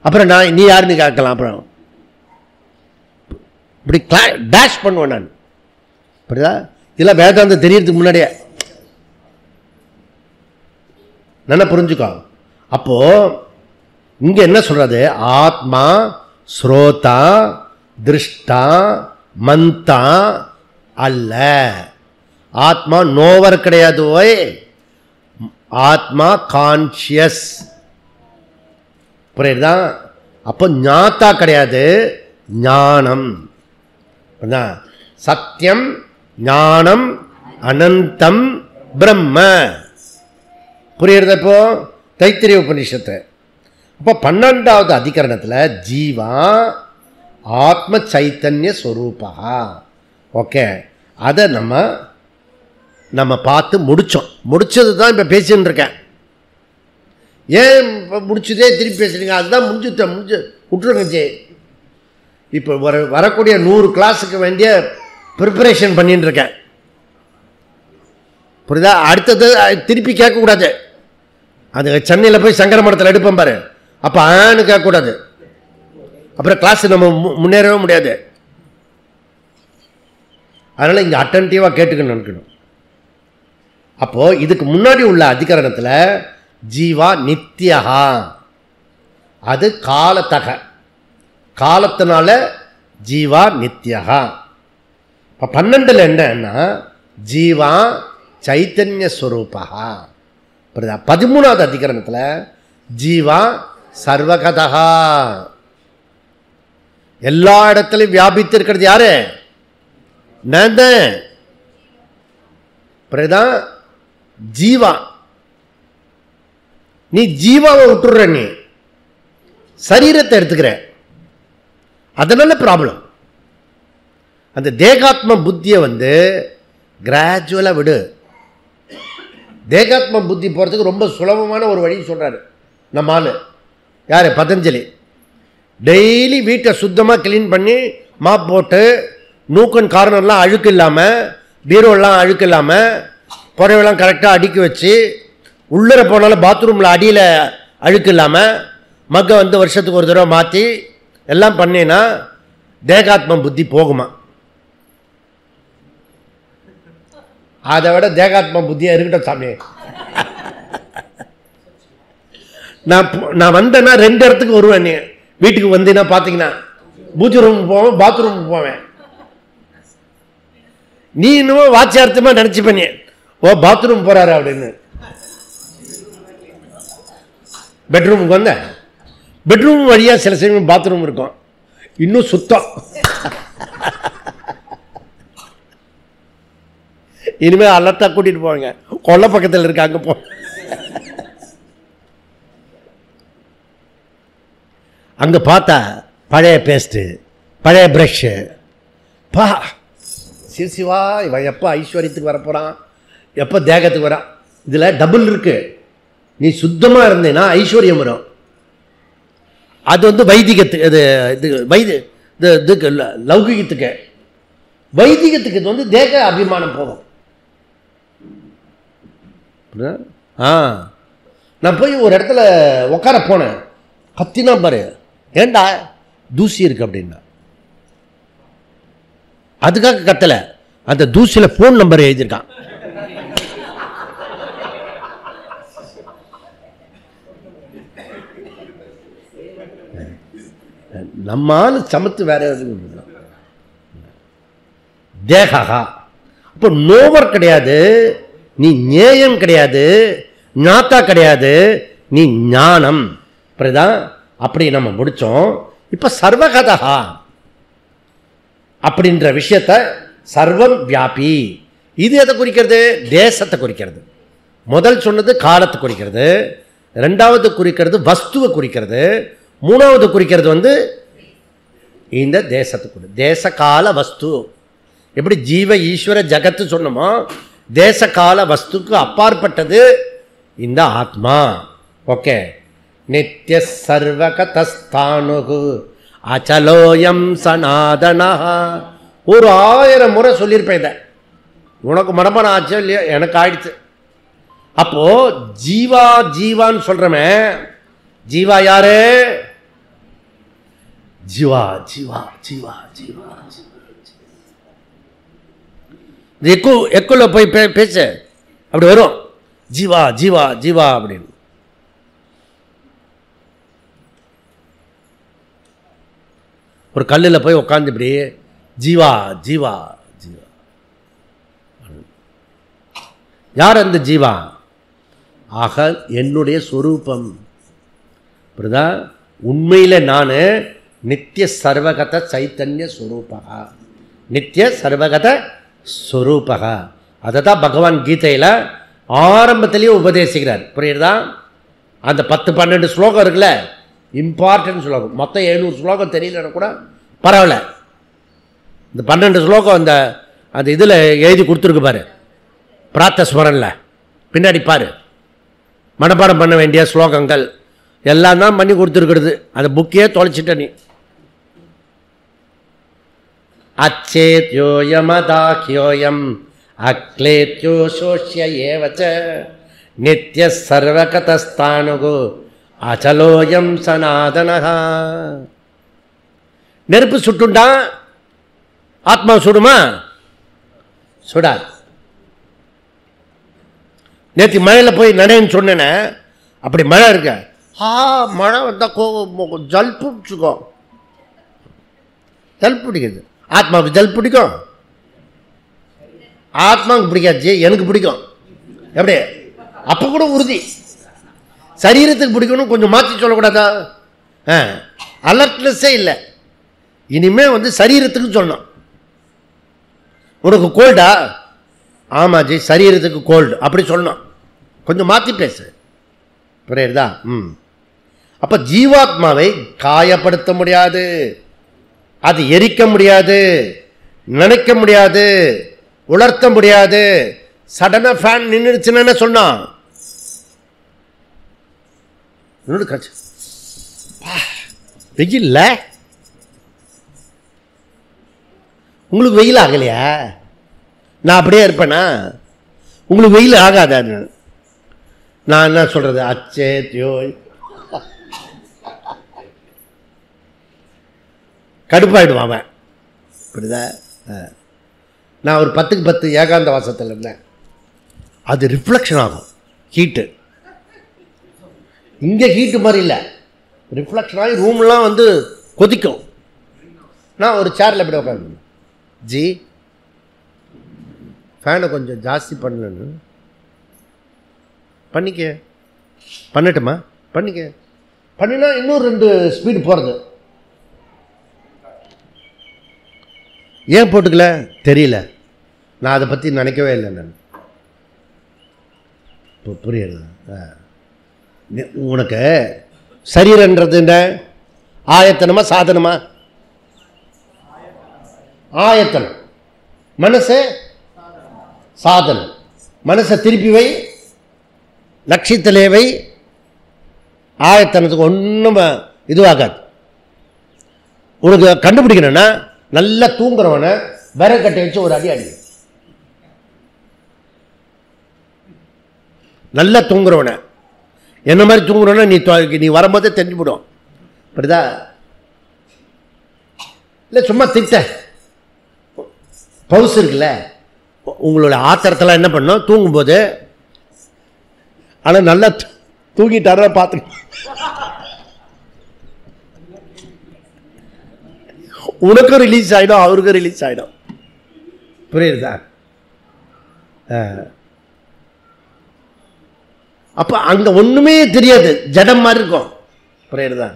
அப்புறம் நான் நீ யாருன்னு கேட்கலாம். அப்புறம் இப்படி டேஷ் பண்ணுவேன் நான். புரியுதா? இதெல்லாம் வேதாந்தம் தெரியறதுக்கு முன்னாடியே நல்லா புரிஞ்சுக்கோ. அப்போ இங்க என்ன சொல்றது? ஆத்மா ஸ்ரோதா திருஷ்டா மந்தா அல்ல. ஆத்மா நோவர் கிடையாது. ஓய், ஆத்மா கான்சியஸ். புரியுதா? அப்போ ஞாத்தா கிடையாது, ஞானம். சத்தியம் ஞானம் அனந்தம் பிரம்ம. புரியுறது? இப்போ தைத்திரிய உபநிஷத்து. அப்போ 12வது அதிகரணத்தில் ஜீவா ஆத்ம சைத்தன்ய ஸ்வரூபா. ஓகே, அதை நம்ம நம்ம பார்த்து முடிச்சது தான் இப்போ பேசின்னு இருக்கேன். ஏன் இப்போ முடிச்சதே திருப்பி பேசுறீங்க? அதுதான் முடிஞ்சு விட்டுருங்க. இப்போ வரக்கூடிய 100 கிளாஸுக்கு வேண்டிய ப்ரிப்பரேஷன் பண்ணிட்டு இருக்கேன். புரியுதா? அடுத்தது திருப்பி கேட்கக்கூடாது. அது சென்னையில் போய் சங்கர மடத்தில் எடுப்பேன் பாரு, அப்போ ஆன்னு கேட்கக்கூடாது. அப்புறம் கிளாஸ் நம்ம முன்னேறவே முடியாது. அதனால் இங்கே அட்டன்டிவாக கேட்டுக்கணும் நினைக்கணும். அப்போது இதுக்கு முன்னாடி உள்ள அதிகரணத்தில் ஜீவா நித்தியகா, அது காலத்தினால ஜீவா நித்தியகா. இப்போ 12 என்னன்னா ஜீவா சைத்தன்ய ஸ்வரூபா. 13வது அதிகரணத்தில் ஜீவா சர்வகதா, எல்லா இடத்துலையும் வியாபித்து இருக்கிறது யாரு? நான் தான். ஜீவா, நீ ஜீவாவை விட்டுடுற, நீ சரீரத்தை எடுத்துக்கிற, அதனால ப்ராப்ளம். அந்த தேகாத்ம புத்தியை கிராஜுவலாக விடு. தேகாத்ம புத்தி போகிறதுக்கு ரொம்ப சுலபமான ஒரு வழி சொல்கிறாரு நம்ம ஆள். யார்? பதஞ்சலி. டெய்லி வீட்டை சுத்தமாக கிளீன் பண்ணி மாப் போட்டு, நூக்கன் கார்னர்லாம் அழுக்கு இல்லாமல், பீரோலாம் அழுக்கு இல்லாமல், புடவைலாம் கரெக்டாக அடுக்கி வச்சு, உள்ளே போனாலும் பாத்ரூமில் அடியில் அழுக்கு இல்லாமல், மக்கை வருஷத்துக்கு ஒரு தடவை மாற்றி எல்லாம் பண்ணினா தேகாத்ம புத்தி போகுமா? அதை விட தேகாத்ம புத்தியாக இருக்கட்டும் சாமி. நான் வந்தேன்னா 2 இடத்துக்கு வருவேன். நீ வீட்டுக்கு வந்தீங்கன்னா பார்த்தீங்கன்னா பூஜை ரூமுக்கு போவேன், பாத்ரூமுக்கு போவேன். நீ இன்னும் வாட்சியார்த்தமாக நினச்சி பண்ணி ஓ பாத்ரூம் போகிறாரு அப்படின்னு. பெட்ரூமுக்கு வந்த பெட்ரூம் வழியாக சில சமயம் பாத்ரூம் இருக்கும், இன்னும் சுத்தம். இனிமேல் அலர்ட்டாக கூட்டிகிட்டு போவாங்க, கொல்லை பக்கத்தில் இருக்க அங்கே போ. அங்கே பார்த்தா பழைய பேஸ்ட்டு, பழைய ப்ரஷ்ஷு. பா சிவா, இவன் எப்போ ஐஸ்வர்யத்துக்கு வரப்போகிறான், எப்போ தேகத்துக்கு வரான். இதில் டபுள் இருக்கு. நீ சுத்தமாக இருந்தேன்னா ஐஸ்வர்யம் வரும். அது வைதிகத்துக்கு, இதுக்கு லௌகிகத்துக்கு. வைதிகத்துக்கு இது தேக அபிமானம் போகும். நான் போய் ஒரு இடத்துல உட்கார போனேன், கத்தினா பாரு, ஏண்டா தூசி இருக்கு அப்படின்னா. அதுக்காக கத்தல, அந்த தூசியில போன் நம்பர் எழுதியிருக்கான். நம்மால சமத்து வேற தேகா. அப்போ நோவர் கிடையாது, நீ ஞேயம் கிடையாது, ஞாத்தா கிடையாது, நீ ஞானம். அப்படி நம்ம முடிச்சோம். இப்ப சர்வகதா அப்படின்ற விஷயத்தை சர்வம் வியாபி, இது எதை குறிக்கிறது? தேசத்தை குறிக்கிறது. முதல் சொன்னது காலத்தை குறிக்கிறது, ரெண்டாவது குறிக்கிறது வஸ்துவை குறிக்கிறது, மூணாவது குறிக்கிறது இந்த தேசத்துக்கு. தேச கால வஸ்து. எப்படி ஜீவ ஈஸ்வர ஜகத்து சொன்னோமோ, தேச கால வஸ்துக்கு அப்பாற்பட்டது இந்த ஆத்மா. ஓகே. நித்திய சர்வகதஸ்தானுகு அச்சலோயம் சனாதனா. ஒரு 1000 முறை சொல்லியிருப்பேன் இதை. உனக்கு மனப்பாடம் ஆச்சோ இல்லையோ, எனக்கு ஆயிடுச்சு. அப்போ ஜீவா ஜீவான்னு சொல்றமே, ஜீவா யாரு? ஜீவா ஜீவா ஜீவா ஜீவா. எக்குள்ள போய் பேச அப்படி வரும், ஜீவா ஜீவா ஜீவா அப்படின்னு. ஒரு கல்லில் போய் உட்காந்து இப்படி ஜீவா ஜீவா ஜீவா. யார் அந்த ஜீவா? ஆக என்னுடைய சொரூபம். புரியுதா? உண்மையில் நான் நித்திய சர்வகத சைத்தன்ய ஸ்வரூபகா, நித்திய சர்வகத ஸ்வரூபகா. அதை தான் பகவான் கீதையில் ஆரம்பத்திலேயே உபதேசிக்கிறார். புரியுறதா? அந்த 10-12 ஸ்லோகம் இருக்குல்ல, இம்பார்ட்டன்ட் ஸ்லோகம். மொத்தம் 700 ஸ்லோகம் தெரியலன்னா கூட பரவாயில்ல. இந்த 12 ஸ்லோகம் அந்த இதில் எழுதி கொடுத்துருக்கு பாரு. பிராத்தஸ்மரனில் பின்னாடி பாரு, மனப்பாடம் பண்ண வேண்டிய ஸ்லோகங்கள் எல்லாம் தான் பண்ணி கொடுத்துருக்கிறது. அந்த புக்கையே தொலைச்சிட்ட நீ. அச்சேத்யோயமதாக்கியோயம் அக்லேத்யோ சோஷ்ய ஏவச்ச நித்ய சர்வகதஸ்தானுகு அச்சலோயம் சனாதனஹா. நெருப்பு சுட்டுண்டா ஆத்மா சுடுமா? சுடாது. நேற்று மழையில் போய் நடைன்னு சொன்னேனே, அப்படி மழை இருக்க, மழை வந்தால் ஜல் பிடிச்சிக்கோ, ஜல் பிடிக்குது. ஆத்மாவுக்கு ஜல் பிடிக்கும், ஆத்மாவுக்கு பிடிக்காது, எனக்கு பிடிக்கும். எப்படி? அப்போ கூட உறுதி. சரீரத்துக்கு பிடிக்கணும், கொஞ்சம் மாற்றி சொல்லக்கூடாதா? அலர்ட்னஸே இல்லை. இனிமேல் சரீரத்துக்கு சொல்லணும். உனக்கு கோல்டா? ஆமாஜி சரீரத்துக்கு கோல்டு, அப்படி சொல்லணும். கொஞ்சம் மாற்றி பேசு, புரியுதா? அப்போ ஜீவாத்மாவை காயப்படுத்த முடியாது, அது எரிக்க முடியாது, நினைக்க முடியாது, உலர்த்த முடியாது. சடனாக ஃபேன் நின்றுச்சுன்னு என்ன சொன்னான்? வெயில் உங்களுக்கு வெயில் ஆகலையா? நான் அப்படியே இருப்பேனா? உங்களுக்கு வெயில் ஆகாதா? நான் என்ன சொல்றது? அச்சேத்யோ கடுப்பாயிடுவான் அவன். புரியுதா? நான் ஒரு 10க்கு 10 ஏகாந்த வாசத்தில் இருந்தேன். அது ரிஃப்ளெக்ஷன் ஆகும், ஹீட்டு. இங்கே ஹீட்டு மாதிரி இல்லை, ரிஃப்ளெக்ஷன் ஆகி ரூம்லாம் கொதிக்கும். நான் ஒரு சேரில் எப்படி உட்காந்து, ஜி ஃபேனை கொஞ்சம் ஜாஸ்தி பண்ணலன்னு பண்ணிக்க, பண்ணட்டுமா? பண்ணிக்க. பண்ணினா இன்னும் 2 ஸ்பீடு போகிறது. ஏன் போட்டுக்கல தெரியல, நான் அதை பற்றி நினைக்கவே இல்லை. நான் இப்போ புரியுது உனக்கு? சரீரன்றது என்ன? ஆயத்தனமா சாதனமா? ஆயத்தனம். மனசு சாதனம். மனசை திருப்பி வை, லட்சியத்திலே வை. ஆயத்தனத்துக்கு ஒன்றும் இதுவாகாது. உனக்கு கண்டுபிடிக்கணும்னா நல்லா தூங்குறவனை விறகட்டை வச்சு ஒரு அடி அடி. நல்லா தூங்குறவனை, என்ன மாதிரி தூங்குறவன நீ வரும்போதே தெரிஞ்சுவிடும். அப்படிதா? இல்லை சும்மா திட்ட பவுஸ் இருக்குல்ல, உங்களோட ஆத்திரத்தில் என்ன பண்ணும் தூங்கும்போது? ஆனால் நல்லா தூங்கிட்டார பார்த்து உனக்கும் ரிலீஸ் ஆகிடும், அவருக்கும் ரிலீஸ் ஆகிடும். புரியுதா? அப்போ அங்கே ஒன்றுமே தெரியாது, ஜடம் மாதிரி இருக்கும். புரியுதா?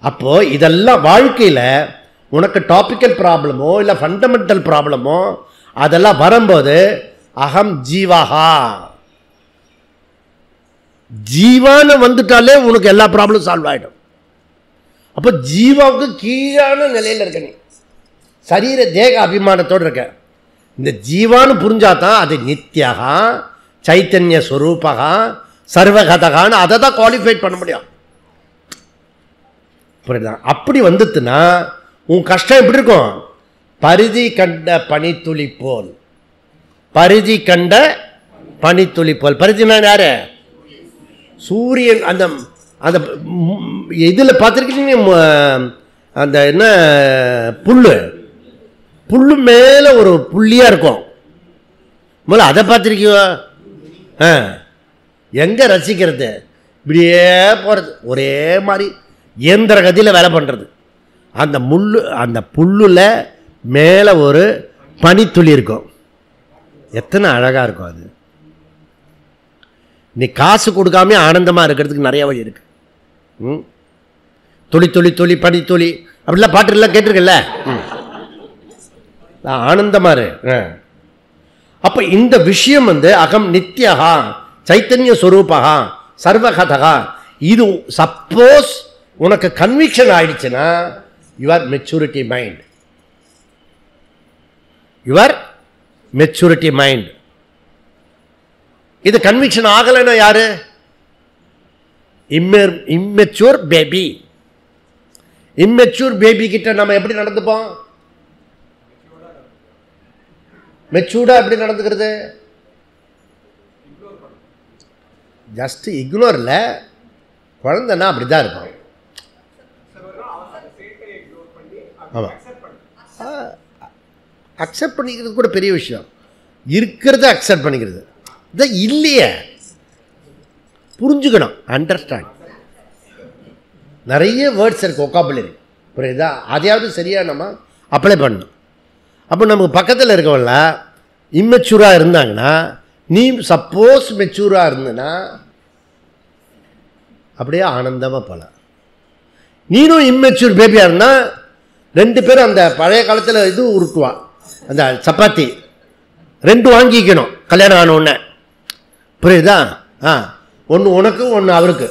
அப்போ இதெல்லாம் வாழ்க்கையில் உனக்கு டாபிக்கல் ப்ராப்ளமோ இல்லை ஃபண்டமெண்டல் ப்ராப்ளமோ அதெல்லாம் வரும்போது அகம் ஜீவஹா, ஜீவான்னு வந்துட்டாலே உனக்கு எல்லா ப்ராப்ளமும் சால்வ் ஆகிடும். அப்போ ஜீவாவுக்கு கீழான நிலையில் இருக்க, நீ சரீர தேக அபிமானத்தோடு இருக்க. இந்த ஜீவான்னு புரிஞ்சாதான் அது நித்யகா சைத்தன்ய ஸ்வரூபகா சர்வகதகான்னு அதை தான் குவாலிஃபைட் பண்ண முடியும். புரியுதா? அப்படி வந்துட்டுனா உன் கஷ்டம் எப்படி இருக்கும்? பரிதி கண்ட பனித்துளி போல். பரிதி கண்ட பனித்துளி போல். பரிதினா யாரு? சூரியன். அந்த அந்த இதில் பார்த்துருக்கீங்க, அந்த என்ன புல்லு, புல்லு மேலே ஒரு புள்ளியாக இருக்கும். முதல்ல அதை பார்த்துருக்கியோ? எங்கே ரசிக்கிறது? இப்படியே போகிறது, ஒரே மாதிரி இயந்திர கதியில் வேலை பண்ணுறது. அந்த அந்த புல்லில் மேலே ஒரு பனித்துளி இருக்கும். எத்தனை அழகாக இருக்கும் அது. நீ காசு கொடுக்காம ஆனந்தமாக இருக்கிறதுக்கு நிறைய வழி இருக்கு. துளி துளி துளி பனித்துளி அப்படிலாம் பாட்டுலாம் கேட்டிருக்கல, ஆனந்தமாக இரு. அப்போ இந்த விஷயம் அகம் நித்யகா சைத்தன்ய ஸ்வரூபகா சர்வகதகா. இது சப்போஸ் உனக்கு கன்விக்ஷன் ஆயிடுச்சுன்னா your maturity mind, your maturity mind. இது கன்விக்ஷன் ஆகலைன்னா யாரு? Immature baby. இம்மெச்சூர் பேபி கிட்ட நம்ம எப்படி நடந்துப்போம்? மெச்சூர்டா எப்படி நடந்துக்கிறது? ஜஸ்ட் இக்னோர் இல்லை, குழந்தைன்னா அப்படி தான் இருக்கும். ஆமாம், அக்செப்ட் பண்ணிக்கிறது கூட பெரிய விஷயம். இருக்கிறத அக்செப்ட் பண்ணிக்கிறது இதான் இல்லையே, புரிஞ்சுக்கணும், அண்டர்ஸ்டாண்ட். நிறைய வேர்ட்ஸ் இருக்குது ஒக்காபுலரி, புரியுதா? அதையாவது சரியாக நம்ம அப்ளை பண்ணணும். அப்போ நமக்கு பக்கத்தில் இருக்கவங்கள இம்மெச்சூராக இருந்தாங்கன்னா, நீ சப்போஸ் மெச்சூராக இருந்தனா அப்படியே ஆனந்தமாக போகலாம். நீனும் இம்மெச்சூர் பேபியாக இருந்தால் 2 பேரும் அந்த பழைய காலத்தில் இது உருட்டுவான், அந்த சப்பாத்தி 2 வாங்கிக்கணும் கல்யாணம் ஆன உடனே, புரியுதா? ஒன்று உனக்கு ஒன்று அவருக்கு,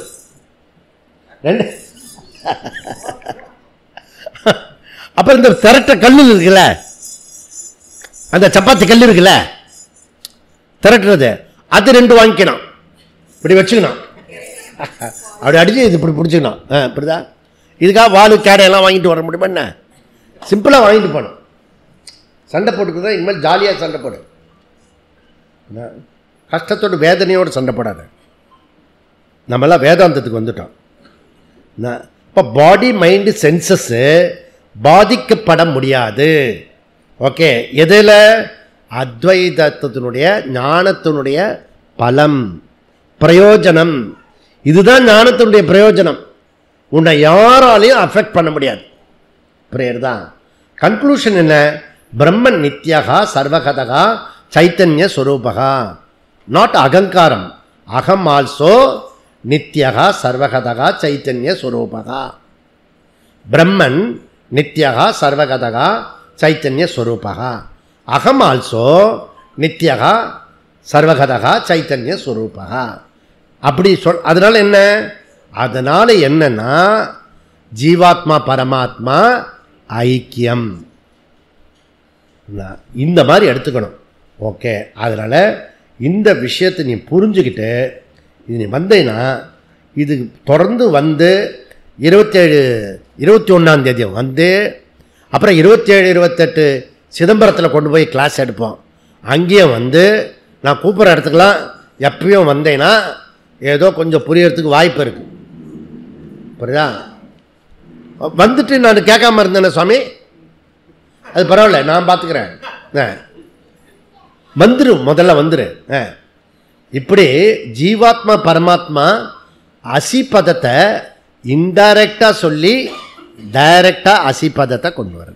2. அப்புறம் இந்த திரட்ட கல்லு இருக்குல்ல, அந்த சப்பாத்தி கல் இருக்குல்ல திரட்டுறது, அது 2 வாங்கிக்கணும், இப்படி வச்சுக்கணும், அப்படி அடிச்சு இது இப்படி பிடிச்சிக்கணும். இப்படிதா இதுக்காக வாழு கேடையெல்லாம் வாங்கிட்டு வர முடியுமா என்ன? சிம்பிளாக வாங்கிட்டு போகணும். சண்டை போட்டுக்குதான் இனிமேல் ஜாலியாக சண்டை போடு, கஷ்டத்தோடு வேதனையோடு சண்டை போடாது. நம்மளாம் வேதாந்தத்துக்கு வந்துட்டோம். இப்போ பாடி மைண்டு சென்சஸ்ஸு பாதிக்கப்பட முடியாது. ஓகே, எதில்? அத்வைதத்தினுடைய ஞானத்தினுடைய பலம், பிரயோஜனம். இதுதான் ஞானத்தினுடைய பிரயோஜனம். உன்னை யாராலையும் அஃபெக்ட் பண்ண முடியாது. புரியுறதா? கன்க்ளூஷன் என்ன? பிரம்மன் நித்யகா சர்வகதகா சைத்தன்ய ஸ்வரூபகா, நாட் அகங்காரம். அகம் ஆல்சோ நித்யகா சர்வகதகா சைத்தன்ய ஸ்வரூபகா. பிரம்மன் நித்யகா சர்வகதகா சைத்தன்ய ஸ்வரூபகா. அகம் ஆல்சோ நித்யகா சர்வகதகா சைத்தன்ய ஸ்வரூபகா. அப்படி அதனால என்ன? அதனால என்னன்னா ஜீவாத்மா பரமாத்மா ஐக்கியம், இந்த மாதிரி எடுத்துக்கணும். ஓகே, அதனால் இந்த விஷயத்தை நீ புரிஞ்சுக்கிட்டு இது நீ வந்தேன்னா, இது தொடர்ந்து வந்து 21ஆம் தேதி வந்து, அப்புறம் 27, 28 சிதம்பரத்தில் கொண்டு போய் கிளாஸ் எடுப்போம். அங்கேயும் வந்து நான் கூப்பிட்ற இடத்துக்கெலாம் எப்பயும் வந்தேன்னா ஏதோ கொஞ்சம் புரியறதுக்கு வாய்ப்பு இருக்குது. புரியுதா? வந்துட்டு நான் கேட்காம இருந்தேனே சுவாமி, அது பரவாயில்ல, நான் பார்த்துக்கிறேன், வந்துரு, முதல்ல வந்துரு. இப்படி ஜீவாத்மா பரமாத்மா அசிபதத்தை இன்டைரக்டாக சொல்லி டைரக்டாக அசிபதத்தை கொண்டு வர.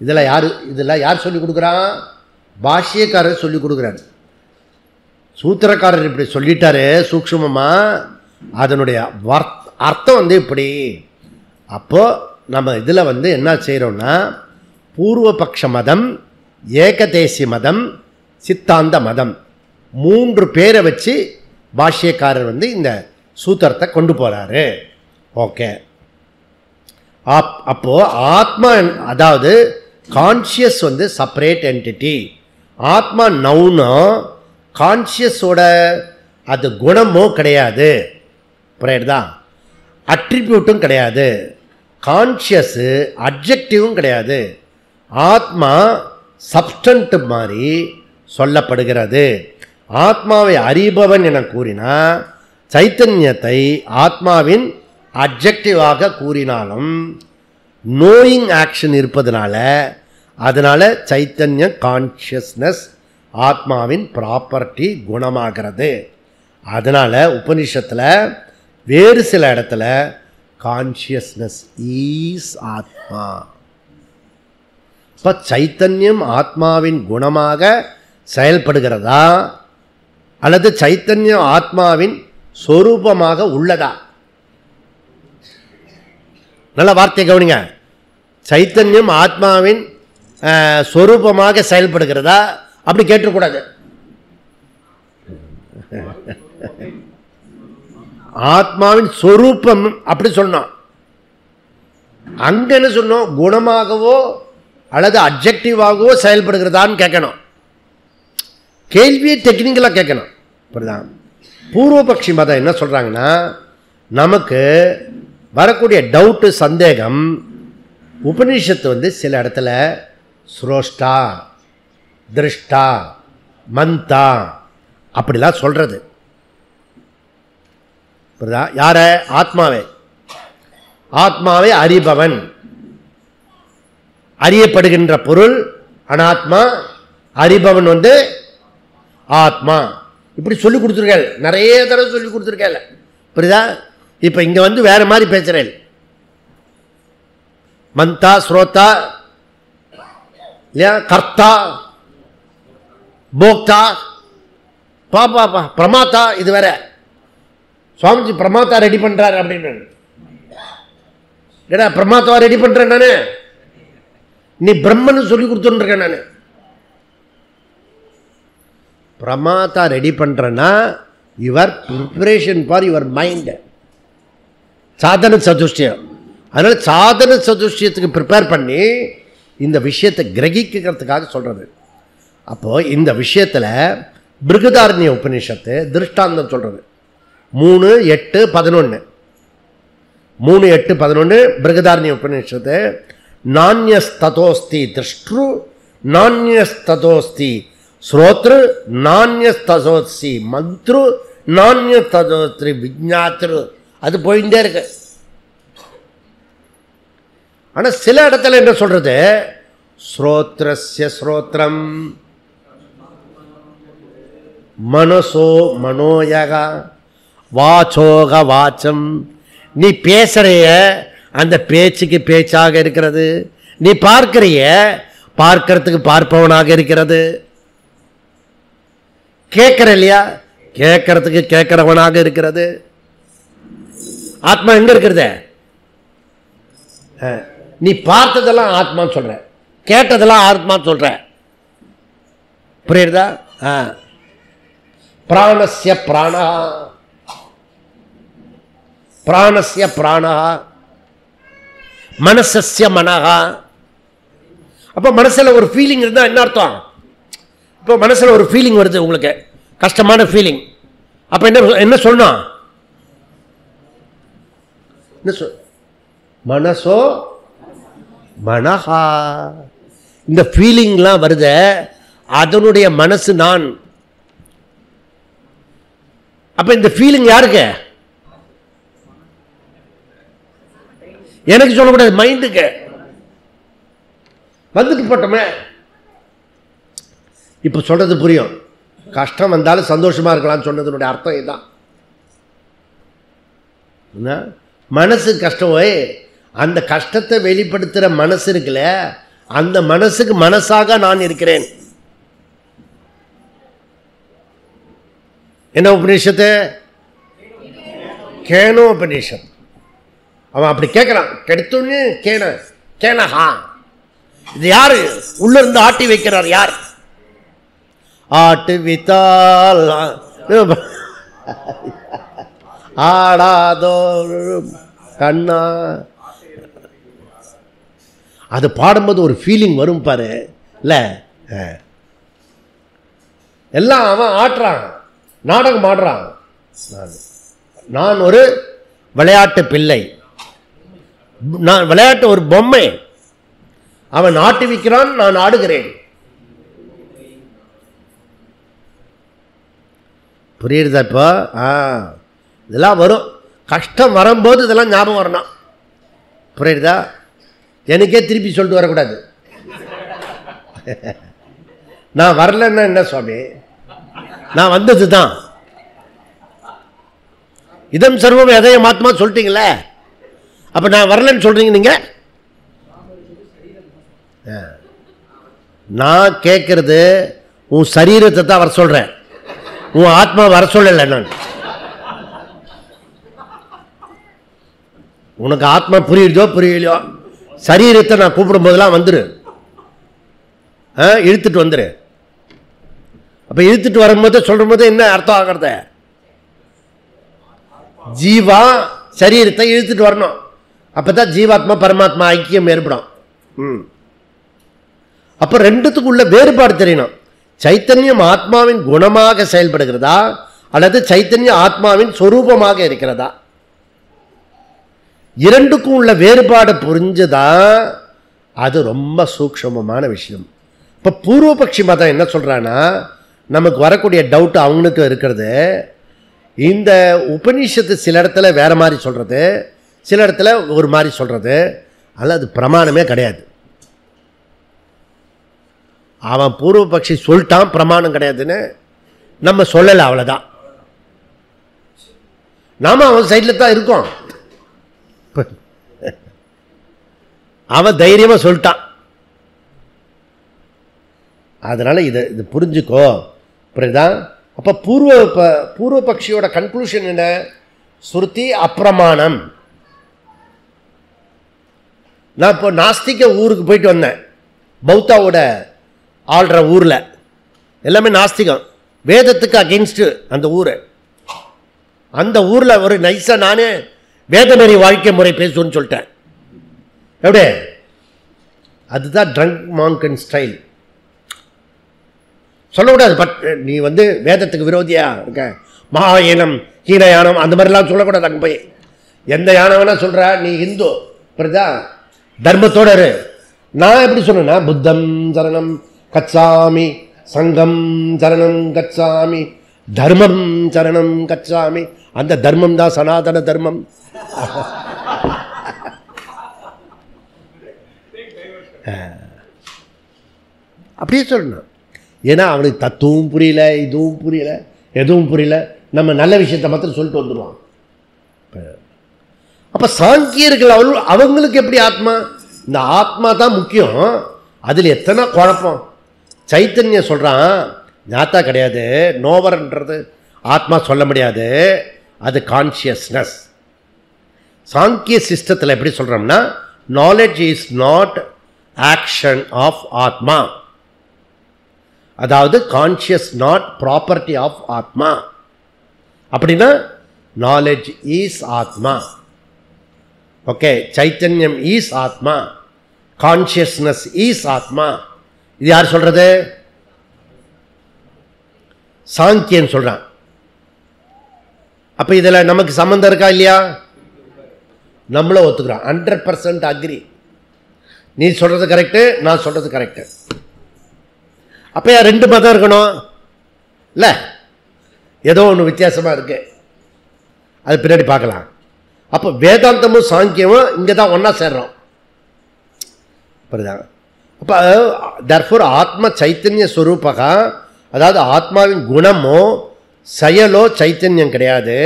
இதெல்லாம் யார் சொல்லிக் கொடுக்குறான்? பாஷ்யக்காரர் சொல்லிக் கொடுக்குறாரு. சூத்திரக்காரர் இப்படி சொல்லிட்டாரு சூக்ஷ்மமாக, அதனுடைய அர்த்தம் வந்து இப்படி. அப்போது நம்ம இதில் வந்து என்ன செய்கிறோம்னா, பூர்வபக்ஷ மதம், ஏகதேசி மதம், சித்தாந்த மதம், 3 பேரை வச்சு பாஷ்யக்காரர் வந்து இந்த சூத்திரத்தை கொண்டு போகிறாரு. ஓகே, அப்போது ஆத்மா, அதாவது கான்ஷியஸ் வந்து செப்பரேட் என்டிட்டி. ஆத்மா நவுனோ கான்ஷியஸோட அது குணமோ கிடையாது, புரியுதா? அட்ரிபியூட்டும் கிடையாது. கான்ஷியஸு அட்ஜெக்டிவும் கிடையாது. ஆத்மா சப்ஸ்டன்ட் மாதிரி சொல்லப்படுகிறது. ஆத்மாவை அறிபவன் என கூறினா, சைத்தன்யத்தை ஆத்மாவின் அட்ஜெக்டிவாக கூறினாலும் நோயிங் ஆக்ஷன் இருப்பதனால, அதனால் சைத்தன்ய கான்ஷியஸ்னஸ் ஆத்மாவின் ப்ராப்பர்ட்டி, குணமாகிறது. அதனால் உபனிஷத்தில் வேறு சில இடத்துல கான்ஷியஸ்னஸ் ஈஸ் ஆத்மா. இப்போ சைத்தன்யம் ஆத்மாவின் குணமாக செயல்படுகிறதா அல்லது சைத்தன்யம் ஆத்மாவின் சொரூபமாக உள்ளதா? நல்ல வார்த்தை கவனிங்க. சைத்தன்யம் ஆத்மாவின் சொரூபமாக செயல்படுகிறதா? அப்படி கேட்டக்கூடாது. ஆத்மாவின் சொரூபம் அப்படி சொன்னோம். அங்க என்ன சொன்னோம்? குணமாகவோ அல்லது அப்ஜெக்டிவாகவோ செயல்படுகிறதான்னு கேட்கணும். கேள்வியை டெக்னிக்கலாக கேட்கணும். இப்படிதான் பூர்வபக்ஷி மதம் என்ன சொல்கிறாங்கன்னா, நமக்கு வரக்கூடிய டவுட்டு சந்தேகம் உபனிஷத்து சில இடத்துல ஸ்ரோஷ்டா திருஷ்டா மந்தா அப்படிலாம் சொல்கிறது. புரியுதா? யார? ஆத்மாவை அறிபவன், அறியப்படுகின்ற பொருள் அனாத்மா, அறிபவன் ஆத்மா. இப்படி சொல்லி கொடுத்துருக்கேன், நிறைய தடவை சொல்லி கொடுத்துருக்கேன். புரியுதா? இப்போ இங்கே வேற மாதிரி பேசுகிறேன். மந்தா ஸ்ரோதா இல்லையா, கர்த்தா போக்தா பாப்பா பிரமாத்தா. இது வேற சுவாமிஜி பிரமாத்தா ரெடி பண்றாரு அப்படின்னு. ஏடா பிரமாத்தாவா ரெடி பண்றேன் நானு? நீ பிரம்மன்னு சொல்லி கொடுத்துருக்கேன் நான். பிரமாத்தா ரெடி பண்றேன்னா your preparation for your mind, சாதன சதுஷ்டியம். அதனால சாதன சதுஷ்டியத்துக்கு ப்ரிப்பேர் பண்ணி இந்த விஷயத்தை கிரகிக்கிறதுக்காக சொல்றது. அப்போ இந்த விஷயத்தில் பிருகதாரண்ய உபநிஷத்து திருஷ்டாந்தம் சொல்றது 3:8-11. 3:8-11 பிருகதாரண்ய உபநிஷத்து. நான்யஸ்ததோஸ்தி திருஷ்டு நான்யஸ்ததோஸ்தி ஸ்ரோத்ரு நான்யஸ்ததோஸ்தி மந்த்ரு நான்யஸ்ததோஸ்தி விஜ்ஞாத்ரு. அது போயிட்டே இருக்கு. ஆனால் சில இடத்துல என்ன சொல்றது, ஸ்ரோத்ரஸ்ய ஸ்ரோத்ரம் மனசோ மனோயக வாச்சோக வாச்சம். நீ பேசுறைய அந்த பேச்சுக்கு பேச்சாக இருக்கிறது, நீ பார்க்கிறிய பார்க்கறதுக்கு பார்ப்பவனாக இருக்கிறது, கேட்கிற இல்லையா கேட்கறதுக்கு கேட்கிறவனாக இருக்கிறது. ஆத்மா எங்க இருக்கிறது? நீ பார்த்ததெல்லாம் ஆத்மான்னு சொல்ற, கேட்டதெல்லாம் ஆத்மான்னு சொல்ற. புரியுதா? பிராணஸ்ய பிராணா பிராணஸ்ய பிராணா மனசஸ்ய மனஹா. அப்போ மனசில் ஒரு ஃபீலிங் இருந்தால் என்ன அர்த்தம்? இப்போ மனசில் ஒரு ஃபீலிங் வருது உங்களுக்கு, கஷ்டமான ஃபீலிங். அப்போ என்ன சொல்லணும்? மனசோ மனஹா. இந்த ஃபீலிங்லாம் வருது, அதனுடைய மனசு நான். அப்ப இந்த ஃபீலிங் யாருக்கு? எனக்கு சொல்லக்கூடாது, மைண்டுக்கு. வந்துட்டு போட்டோமே. இப்ப சொல்றது புரியும். கஷ்டம் வந்தாலும் சந்தோஷமா இருக்கலாம் சொன்னதனுடைய அர்த்தம் இதுதான். மனசு கஷ்டம், அந்த கஷ்டத்தை வெளிப்படுத்துற மனசு இருக்குல்ல, அந்த மனசுக்கு மனசாக நான் இருக்கிறேன். என்ன உபநிஷத்து? கேனோ உபநிஷத். அவன் அப்படி கேட்கிறான், கெடுத்தோன்னு கேனஹா. இது யாரு உள்ள இருந்து ஆட்டி வைக்கிறார்? யார் ஆட்டு வித்தால் ஆடாதோ கண்ணா. அது பாடும்போது ஒரு ஃபீலிங் வரும் பாரு, இல்ல? எல்லாம் அவன் ஆட்டுறான், நாடகம் ஆடுறான். நான் ஒரு விளையாட்டு பிள்ளை, நான் விளையாட்டு ஒரு பொம்மை. அவன் ஆட்டுவிக்கிறான், நான் ஆடுகிறேன். புரியுதா? இப்போ இதெல்லாம் வரும். கஷ்டம் வரும்போது இதெல்லாம் ஞாபகம் வரணும். புரியுதா? எனக்கே திருப்பி சொல்லிட்டு வரக்கூடாது. நான் வரலன்னா என்ன சுவாமி, நான் வந்தது தான். இதம் சர்வம் எதையும் ஆத்மா சொல்லிட்டீங்களே, அப்ப நான் வரலன்னு சொல்றீங்க நீங்க. நான் கேட்கறது உன் சரீரத்தை தான் வர சொல்றேன், உன் ஆத்மா வர சொல்லல. நான் உனக்கு ஆத்மா புரியுதோ புரியலையோ, சரீரத்தை நான் கூப்பிடும் போதெல்லாம் வந்துரு, இழுத்துட்டு வந்துரு. அப்ப இழுத்துட்டு வரும்போது சொல்ற போது என்ன அர்த்தம் ஆகிறது? ஜீவா சரீரத்தை இழுத்துட்டு வரணும். அப்பதான் ஜீவாத்மா பரமாத்மா ஐக்கியம் ஏற்படும். அப்ப ரெண்டுத்துக்குள்ள வேறுபாடு தெரியணும். சைத்தன்யம் ஆத்மாவின் குணமாக செயல்படுகிறதா, அல்லது சைத்தன்ய ஆத்மாவின் சொரூபமாக இருக்கிறதா? இரண்டுக்கும் உள்ள வேறுபாடு புரிஞ்சுதா அது ரொம்ப சூக்ஷ்மமான விஷயம். இப்போ பூர்வபக்ஷி மதம் என்ன சொல்கிறான்னா, நமக்கு வரக்கூடிய டவுட் அவங்களுக்கு இருக்கிறது, இந்த உபநிஷத்து சில இடத்துல வேறு மாதிரி சொல்கிறது, சில இடத்துல ஒரு மாதிரி சொல்கிறது, அதில் அது பிரமாணமே கிடையாது. அவன் பூர்வபக்ஷி சொல்லிட்டான் பிரமாணம் கிடையாதுன்னு, நம்ம சொல்லலை, அவ்வளோதான். நாம் அவன் சைடில் தான் இருக்கோம். அவன் தைரியமாக சொல்லிட்டான். அதனால் இது புரிஞ்சுக்கோ, புரியுதா? அப்போ பூர்வபக்ஷியோட கன்க்ளூஷன் என்ன? ஸ்ருதி அப்பிரமாணம். நான் இப்போ நாஸ்திக ஊருக்கு போயிட்டு வந்தேன், பௌத்தாவோட ஆள்ற ஊரில் எல்லாமே நாஸ்திகம், வேதத்துக்கு அகெயின்ஸ்டு அந்த ஊர். அந்த ஊரில் ஒரு நைஸாக நானே வேதநெறி வாழ்க்கை முறை பேசுவேன்னு சொல்லிட்டேன். எப்படி? அதுதான் ட்ரங்க் மாங்கன் ஸ்டைல். சொல்லக்கூடாது. பட் நீ வந்து வேதத்துக்கு விரோதியா இருக்க, மகாயானம் ஹீனயானம் அந்த மாதிரிலாம் சொல்லக்கூடாது. அங்கே போய் எந்த யானம் வேணா சொல்கிற, நீ ஹிந்து, புரியுதா? தர்மத்தோட இரு. நான் எப்படி சொன்னேன்னா, புத்தம் சரணம் கச்சாமி, சங்கம் சரணம் கச்சாமி, தர்மம் சரணம் கச்சாமி. அந்த தர்மம் தான் சனாதன தர்மம். அப்படியே சொல்லணும். ஏன்னா அவனுக்கு தத்துவம் புரியல, இதுவும் புரியல, எதுவும் புரியல. நம்ம நல்ல விஷயத்தை மாத்திரம் சொல்லிட்டு வந்துடுவான். அப்போ சாங்கியர்கள் அவங்களுக்கு எப்படி ஆத்மா? இந்த ஆத்மா தான் முக்கியம். அதில் எத்தனை குழப்பம். சைத்தன்யம் சொல்கிறான் ஞாத்தா கிடையாது, நோவர்ன்றது ஆத்மா சொல்ல முடியாது, அது கான்ஷியஸ்னஸ். சாங்கிய சிஸ்டத்தில் எப்படி சொல்கிறோம்னா, knowledge is not action of atma, அதாவது conscious not property of atma. அப்படின்னா knowledge is atma. Okay, chaitanyam is atma, consciousness is atma. இது யார் சொல்றது? சாங்கியன் சொல்றான். அப்ப இதுல நமக்கு சம்பந்தம் இருக்கா இல்லையா? நம்மள ஒத்துக்கிறோம். 100% அக்ரி. நீ சொல்றது கரெக்டு, நான் சொல்றது கரெக்டு. அப்ப ரெண்டு மதம் இருக்கணும் இல்ல? ஏதோ ஒன்று வித்தியாசமா இருக்கு, அது பின்னாடி பார்க்கலாம். அப்போ வேதாந்தமும் சாங்கியமும் இங்கே தான் ஒன்றா சேர்றோம், புரியுதா? அப்போ தர்ஃபோர் ஆத்ம சைத்தன்ய ஸ்வரூபகா, அதாவது ஆத்மாவின் குணமோ செயலோ சைத்தன்யம் கிடையாது.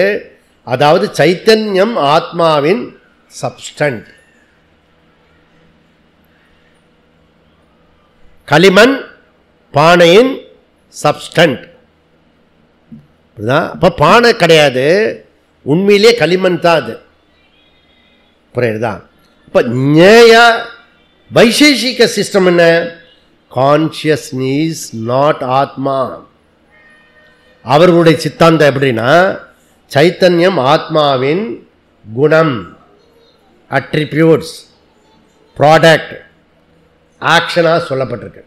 அதாவது சைத்தன்யம் ஆத்மாவின் சப்ஸ்டன்ட். களிமண் பானையின் சப்ஸ்டன்ட். அப்போ பானை கிடையாது, உண்மையிலே களிமண் தான் அது, புரியுதா? அப்போ ஞேய வைசேஷிக சிஸ்டம் என்ன? கான்ஷியஸ்னஸ் இஸ் நாட் ஆத்மா. அவர்களுடைய சித்தாந்தம் எப்படின்னா, சைத்தன்யம் ஆத்மாவின் குணம், அட்ரிபியூட்ஸ், ப்ராடக்ட், ஆக்ஷனாக சொல்லப்பட்டிருக்கு.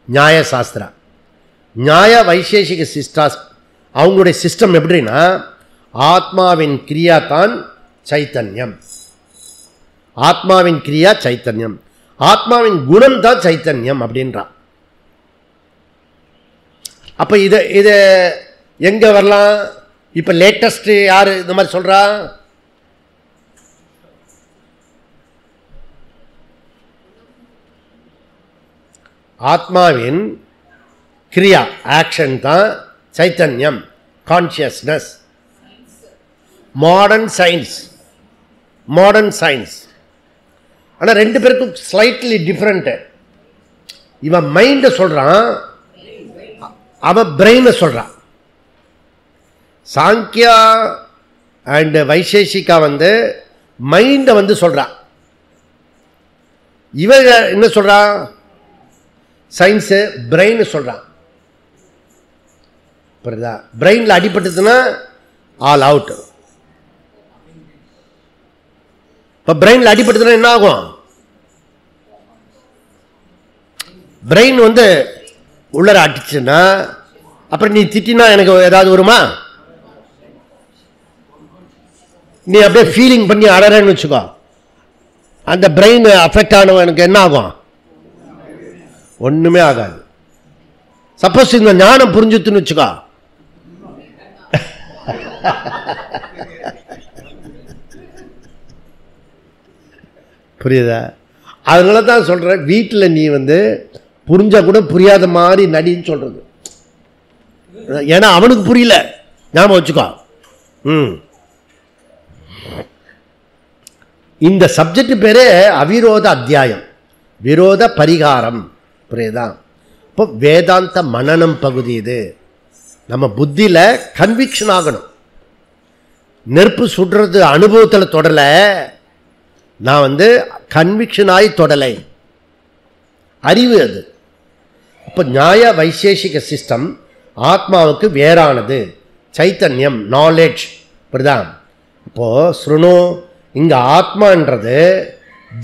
நியாய சாஸ்திரா, நியாய வைசேஷிக சிஸ்டாஸ் அவங்களுடைய சிஸ்டம் எப்படின்னா, ஆத்மாவின் கிரியா தான் சைத்தன்யம், ஆத்மாவின் கிரியா சைத்தன்யம், ஆத்மாவின் குணம் தான் சைத்தன்யம் அப்படின்றான். அப்ப இது எங்க வரலாம்? இப்ப லேட்டஸ்ட் யாரு இந்த மாதிரி சொல்றா? ஆத்மாவின் கிரியா ஆக்ஷன் தான் சைத்தன்யம், consciousness. Modern science, modern science. ஆனால் ரெண்டு பேருக்கும் ஸ்லைட்லி டிஃப்ரெண்ட். இவன் மைண்டை சொல்றான், அவன் பிரெயினை சொல்றான். சாங்கியா அண்ட் வைசேஷிகா வந்து மைண்டை வந்து சொல்றான். இவன் என்ன சொல்றான்? சயின்ஸு பிரெயின் சொல்றான், புரியுதா? பிரெயினில் அடிபட்டதுன்னா ஆல் அவுட். இப்போ பிரெயினில் அடிபட்டதுன்னா என்ன ஆகும்? பிரெயின் வந்து உள்ளர அடிச்சுன்னா அப்புறம் நீ திட்டினா எனக்கு ஏதாவது வருமா? நீ அப்படியே ஃபீலிங் பண்ணி அழறேன்னு வச்சுக்கோ, அந்த பிரெயின் அஃபெக்ட் ஆனவனுக்கு என்ன ஆகும்? ஒன்றுமே ஆகாது. சப்போஸ் இந்த ஞானம் புரிஞ்சுத்துன்னு வச்சுக்கோ, புரியுதா? அதனால தான் சொல்கிறேன், வீட்டில் நீ புரிஞ்சா கூட புரியாத மாதிரி நடின்னு சொல்கிறது. ஏன்னா அவனுக்கு புரியல, ஞாபகம் வச்சுக்கோ. இந்த சப்ஜெக்ட் பேரே அவிரோத அத்தியாயம், விரோத பரிகாரம். புரியுதா? இப்போ வேதாந்த மனனம் பகுதி இது. நம்ம புத்தியில் கன்விக்ஷன் ஆகணும். நெருப்பு சுடுறது அனுபவத்தில் தொடலை, நான் கன்விக்ஷன் ஆகி தொடலை, அறிவு அது. இப்போ நியாய வைசேஷிக சிஸ்டம் ஆத்மாவுக்கு வேறானது, சைத்தன்யம், நாலேஜ். புரியுதா? இப்போது ஸ்ருணு, இங்கே ஆத்மான்றது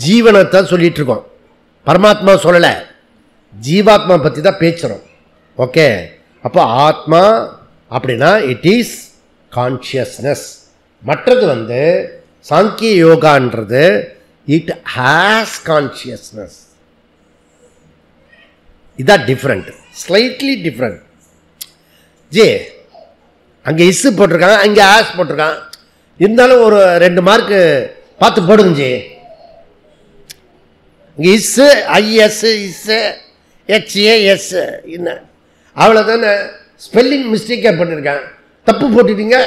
ஜீவனத்தை சொல்லிட்டு இருக்கோம், பரமாத்மா சொல்லலை, ஜீவாத்மா பற்றி தான் பேசுகிறோம். ஓகே, அப்போ ஆத்மா அப்படின்னா இட் இஸ் கான்ஷியஸ்னஸ். மற்றது சாங்கிய யோகான்றது இட் ஹேஸ் கான்ஷியஸ்னஸ். இதான் டிஃப்ரெண்ட், ஸ்லைட்லி டிஃப்ரெண்ட். ஜே அங்கே இஸ் போட்டிருக்காங்க, அங்கே ஆஸ் போட்டிருக்காங்க, இருந்தாலும் ஒரு 2 மார்க்கு பார்த்து போடுங்க ஜி. இங்கே இஸ்ஸு ஐஎஸ், இஸ்ஸு ஹெச்ஏஎஸ், என்ன அவ்வளோதானே. ஸ்பெல்லிங் மிஸ்டேக்காக பண்ணியிருக்காங்க, தப்பு போட்டுட்டீங்க.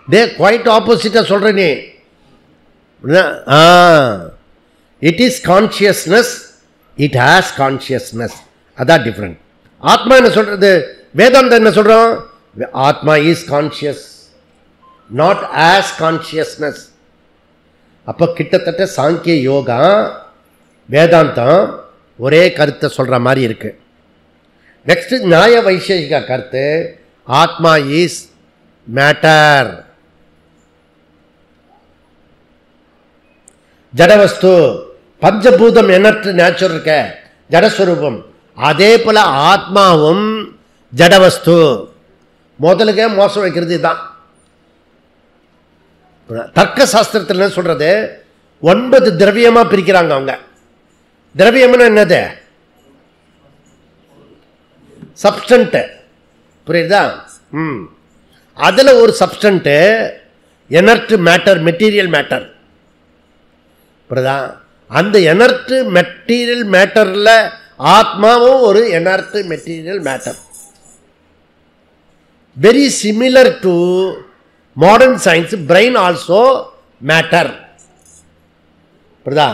டே குவைட் ஆப்போசிட்டாக சொல்கிறேன் நீ. It is consciousness, it has consciousness, அதான் டிஃப்ரெண்ட். ஆத்மா என்ன சொல்கிறது? வேதாந்தம் என்ன சொல்கிறோம்? ஆத்மா is conscious, not as consciousness. அப்போ கிட்டத்தட்ட சாங்கிய யோகா வேதாந்தம் ஒரே கருத்தை சொல்கிற மாதிரி இருக்கு. நெக்ஸ்ட் நியாய வைசேஷிக கருத்து, ஆத்மா இஸ் மேட்டர், ஜடவஸ்து, பஞ்சபூதம் எண்ணற்ற நேச்சுரல் இருக்க ஜடஸ்வரூபம். அதே போல ஆத்மாவும் ஜடவஸ்து. முதலுக்கே மோசம் வைக்கிறது இதுதான். தர்க்க சாஸ்திரத்தில் என்ன சொல்றது? 9 திரவியமா பிரிக்கிறாங்க அவங்க. திரவியம்னா என்னது? சப்ஸ்டன்ட். புரியுதா? அதுல ஒரு subtend inert matter, material matter. புரியுதா? அந்த எனர்ட் மெட்டீரியல் மேட்டர்ல ஆத்மாவும் ஒரு inert material matter. Very similar to modern science, brain also matter. புரியுதா?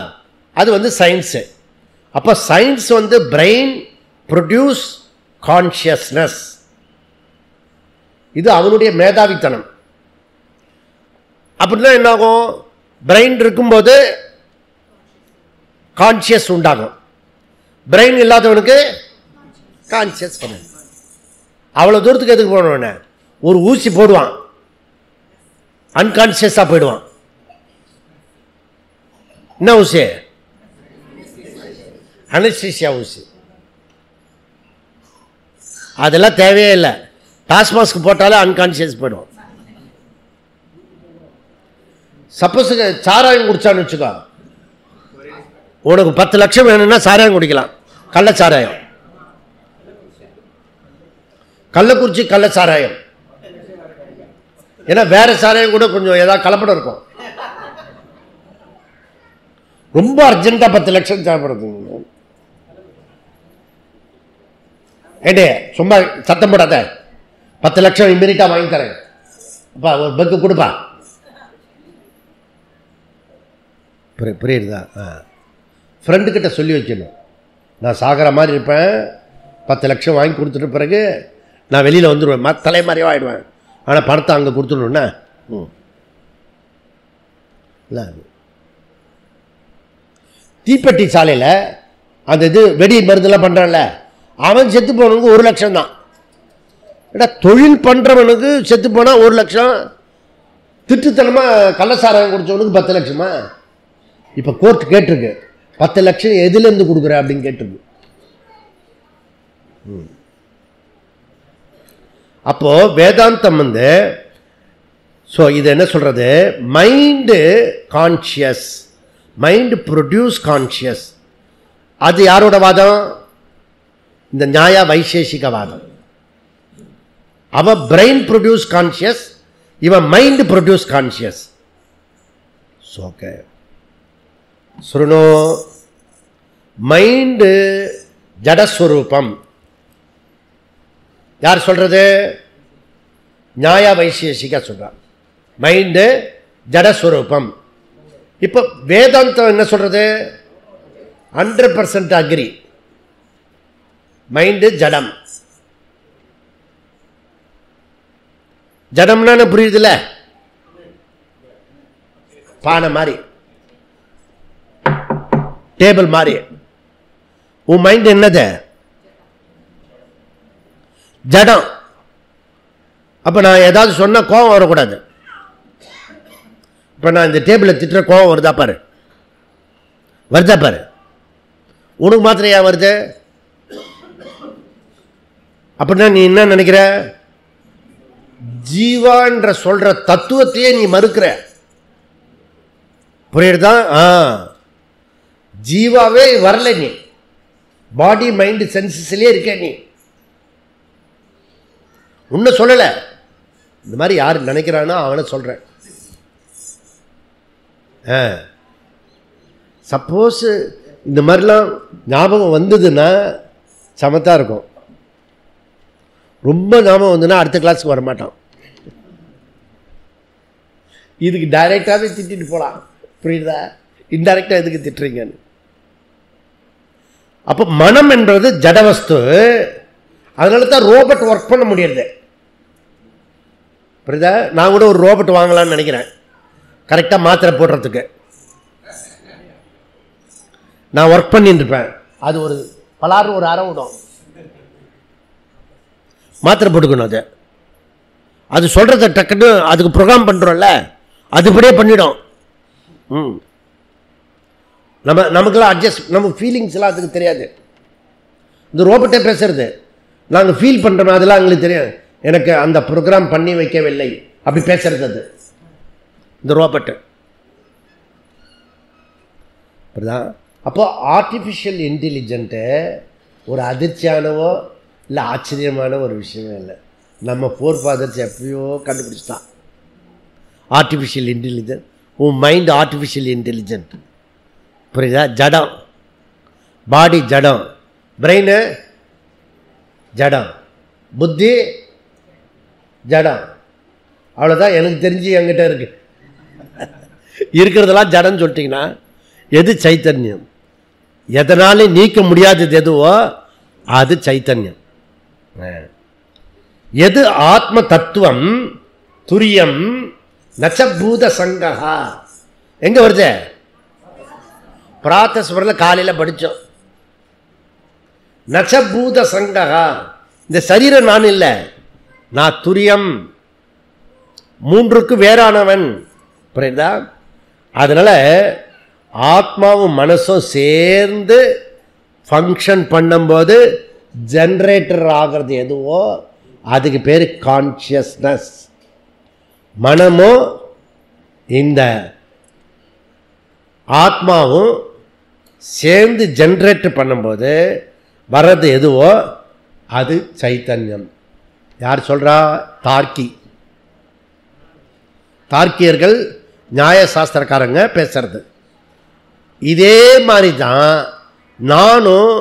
அது சயின்ஸு. அப்போ சயின்ஸ் பிரெயின் ப்ரொடியூஸ் கான்ஷியஸ்னஸ். இது அவனுடைய மேதாவித்தனம். அப்படின்னா என்னாகும்? பிரெயின் இருக்கும்போது கான்ஷியஸ் உண்டாகும், பிரெயின் இல்லாதவனுக்கு கான்ஷியஸ் பண்ண. அவ்வளோ தூரத்துக்கு எதுக்கு போனவன? ஒரு ஊசி போடுவான், அன்கான்ஷியஸாக போயிடுவான். என்ன ஊசி? அனஸ்தீசியா ஊசி. அதெல்லாம் தேவையே இல்லை. டாஸ்மாஸ்க்கு போட்டாலே அன்கான்ஷியஸ் போயிடுவான். சப்போஸ் சாராயம் குடிச்சான்னு வச்சுக்கோ, உனக்கு 10 லட்சம் வேணும்னா சாராயம் குடிக்கலாம். கள்ள சாராயம், கள்ளக்குறிச்சி கள்ள சாராயம். ஏன்னா வேற சாராயம் கூட கொஞ்சம் ஏதாவது கலப்படம் இருக்கும். ரொம்ப அர்ஜென்ட்டாக 10 லட்சம் சாப்பிடுறது. ஏண்டே சும்மா சத்தம் போடாத, 10 லட்சம் இம்மீடியட்டாக வாங்கி தரேன், அப்பா ஒரு பெக்கு கொடுப்பா. புரியுதா? ஃப்ரெண்டுக்கிட்ட சொல்லி வைக்கணும், நான் சாகிற மாதிரி இருப்பேன், 10 லட்சம் வாங்கி கொடுத்துட்டு பிறகு நான் வெளியில் வந்துடுவேன், தலைமறைவாக ஆகிடுவேன், ஆனால் பணத்தை அங்கே கொடுத்துடணுன்னா. இல்லை, தீப்பெட்டி சாலையில் அந்த இது வெடி மருந்தெல்லாம் பண்ணுறான்ல, அவன் செத்து போனவனுக்கு 1 லட்சம் தான். ஏன்னா தொழில் பண்ணுறவனுக்கு செத்து போனால் 1 லட்சம், திட்டுத்தனமாக கள்ளசாராயம் குடித்தவனுக்கு 10 லட்சமா? இப்போ கோர்ட் கேட்டிருக்கு, 10 லட்சம் எதுலேருந்து கொடுக்குற அப்படின்னு கேட்டிருக்கு. அப்போது வேதாந்தம் ஸோ இது என்ன சொல்கிறது, mind conscious, mind produce conscious. அது யாரோட வாதம்? இந்த நியாய வைசேஷிக வாதம். அவன் பிரெயின் ப்ரொடியூஸ் கான்ஷியஸ், இவன் மைண்ட் ப்ரொடியூஸ் கான்ஷியஸ். ஓகே, சுருணோ மைண்டு ஜடஸ்வரூபம். யார் சொல்றது? நியாய வைசேஷிகா சொல்றான். மைண்டு ஜடஸ்வரூபம். இப்போ வேதாந்தம் என்ன சொல்றது? 100% அக்ரி. மைண்டு ஜடம். ஜடம்னா புரியுதுல்ல? பானை மாதிரி, டேபிள் மாதிரி. உன் மைண்ட் என்னது? ஜடம். அப்போ நான் ஏதாவது சொன்ன கோவம் வரக்கூடாது. இப்போ நான் இந்த டேபிளை திட்டுற கோவம் வருதா பாரு, வருதா பாரு. உனக்கு மாத்திரம் ஏன் வருது? அப்படின்னா நீ என்ன நினைக்கிற? ஜீவான்ற சொல்ற தத்துவத்தையே நீ மறுக்கிற. புரியுதா? ஜீவாவே வரல, நீ பாடி மைண்ட் சென்சஸ்லயே இருக்க. நீ உன்ன சொல்லல. இந்த மாதிரி யார் நினைக்கிறானோ அவனை சொல்றேன். சப்போஸ் இந்த மாதிரிலாம் ஞாபகம் வந்ததுன்னா சமத்தா இருக்கும். ரொம்ப ஞாபகம் வந்ததுன்னா அடுத்த கிளாஸுக்கு வரமாட்டான். இதுக்கு டைரக்டாகவே திட்டிட்டு போகலாம். புரியுதா? இன்டைரக்டாக எதுக்கு திட்டுறீங்கன்னு. அப்போ மனம் என்றது ஜடவஸ்து. அதனால தான் ரோபோட் ஒர்க் பண்ண முடியாது. புரியுதா? நான் கூட ஒரு ரோபோட் வாங்கலாம்னு நினைக்கிறேன், கரெக்டாக மாத்திரை போடுறதுக்கு. நான் ஒர்க் பண்ணிட்டு இருப்பேன், அது ஒரு பலாறு ஒரு அரை விடும், மாத்திரை போட்டுக்கணும். அது சொல்கிறத டக்குன்னு அதுக்கு ப்ரோக்ராம் பண்ணுறோம்ல, அதுபடியே பண்ணிடும். நமக்கெல்லாம் அட்ஜஸ்ட், நம்ம ஃபீலிங்ஸ்லாம் அதுக்கு தெரியாது. இந்த ரோபோட்டே பேசுறது, நாங்கள் ஃபீல் பண்ணுறோம், அதெல்லாம் எங்களுக்கு தெரியும். எனக்கு அந்த ப்ரோக்ராம் பண்ணி வைக்கவில்லை அப்படி பேசுறது அது, இந்த ரோபோட்டு. அப்படிதான். அப்போ ஆர்டிஃபிஷியல் இன்டெலிஜென்ட்டு ஒரு அதிர்ச்சியானவோ இல்லை ஆச்சரியமான ஒரு விஷயமே இல்லை. நம்ம ஃபோர் ஃபாதர்ஸ் எப்பயோ கண்டுபிடிச்சிட்டான் ஆர்டிஃபிஷியல் இன்டெலிஜென்ட். உன் மைண்ட் ஆர்டிஃபிஷியல் இன்டெலிஜென்ட். புரியுதா? ஜடம், பாடி ஜடம், பிரெயின் ஜடம், புத்தி ஜடம். அவ்வளோதான் எனக்கு தெரிஞ்சு என்கிட்ட இருக்கு. இருக்கிறதெல்லாம் ஜடம்னு சொல்லிட்டீங்கன்னா எது சைத்தன்யம்? எதனாலே நீக்க முடியாதது எதுவோ அது சைத்தன்யம். எது ஆத்ம தத்துவம் துரியம் நச்சபூத சங்கஹா. எங்க வருது? பிராத்தஸ்வரில் காலையில் படித்தோம். நச்சபூத சங்கஹா. இந்த சரீரம் நான் இல்லை, நான் துரியம், மூன்றுக்கு வேறானவன். புரியுதா? அதனால ஆத்மாவும் மனசும் சேர்ந்து ஃபங்க்ஷன் பண்ணும்போது ஜென்ரேட்டர் ஆகிறது எதுவோ அதுக்கு பேர் கான்ஷியஸ்னஸ். மனமும் இந்த ஆத்மாவும் சேர்ந்து ஜென்ரேட் பண்ணும்போது வர்றது எதுவோ அது சைத்தன்யம். யார் சொல்றா? தார்க்கி. தார்க்கியர்கள் நியாயசாஸ்திரக்காரங்க பேசுறது. இதே மாதிரி தான் நானும்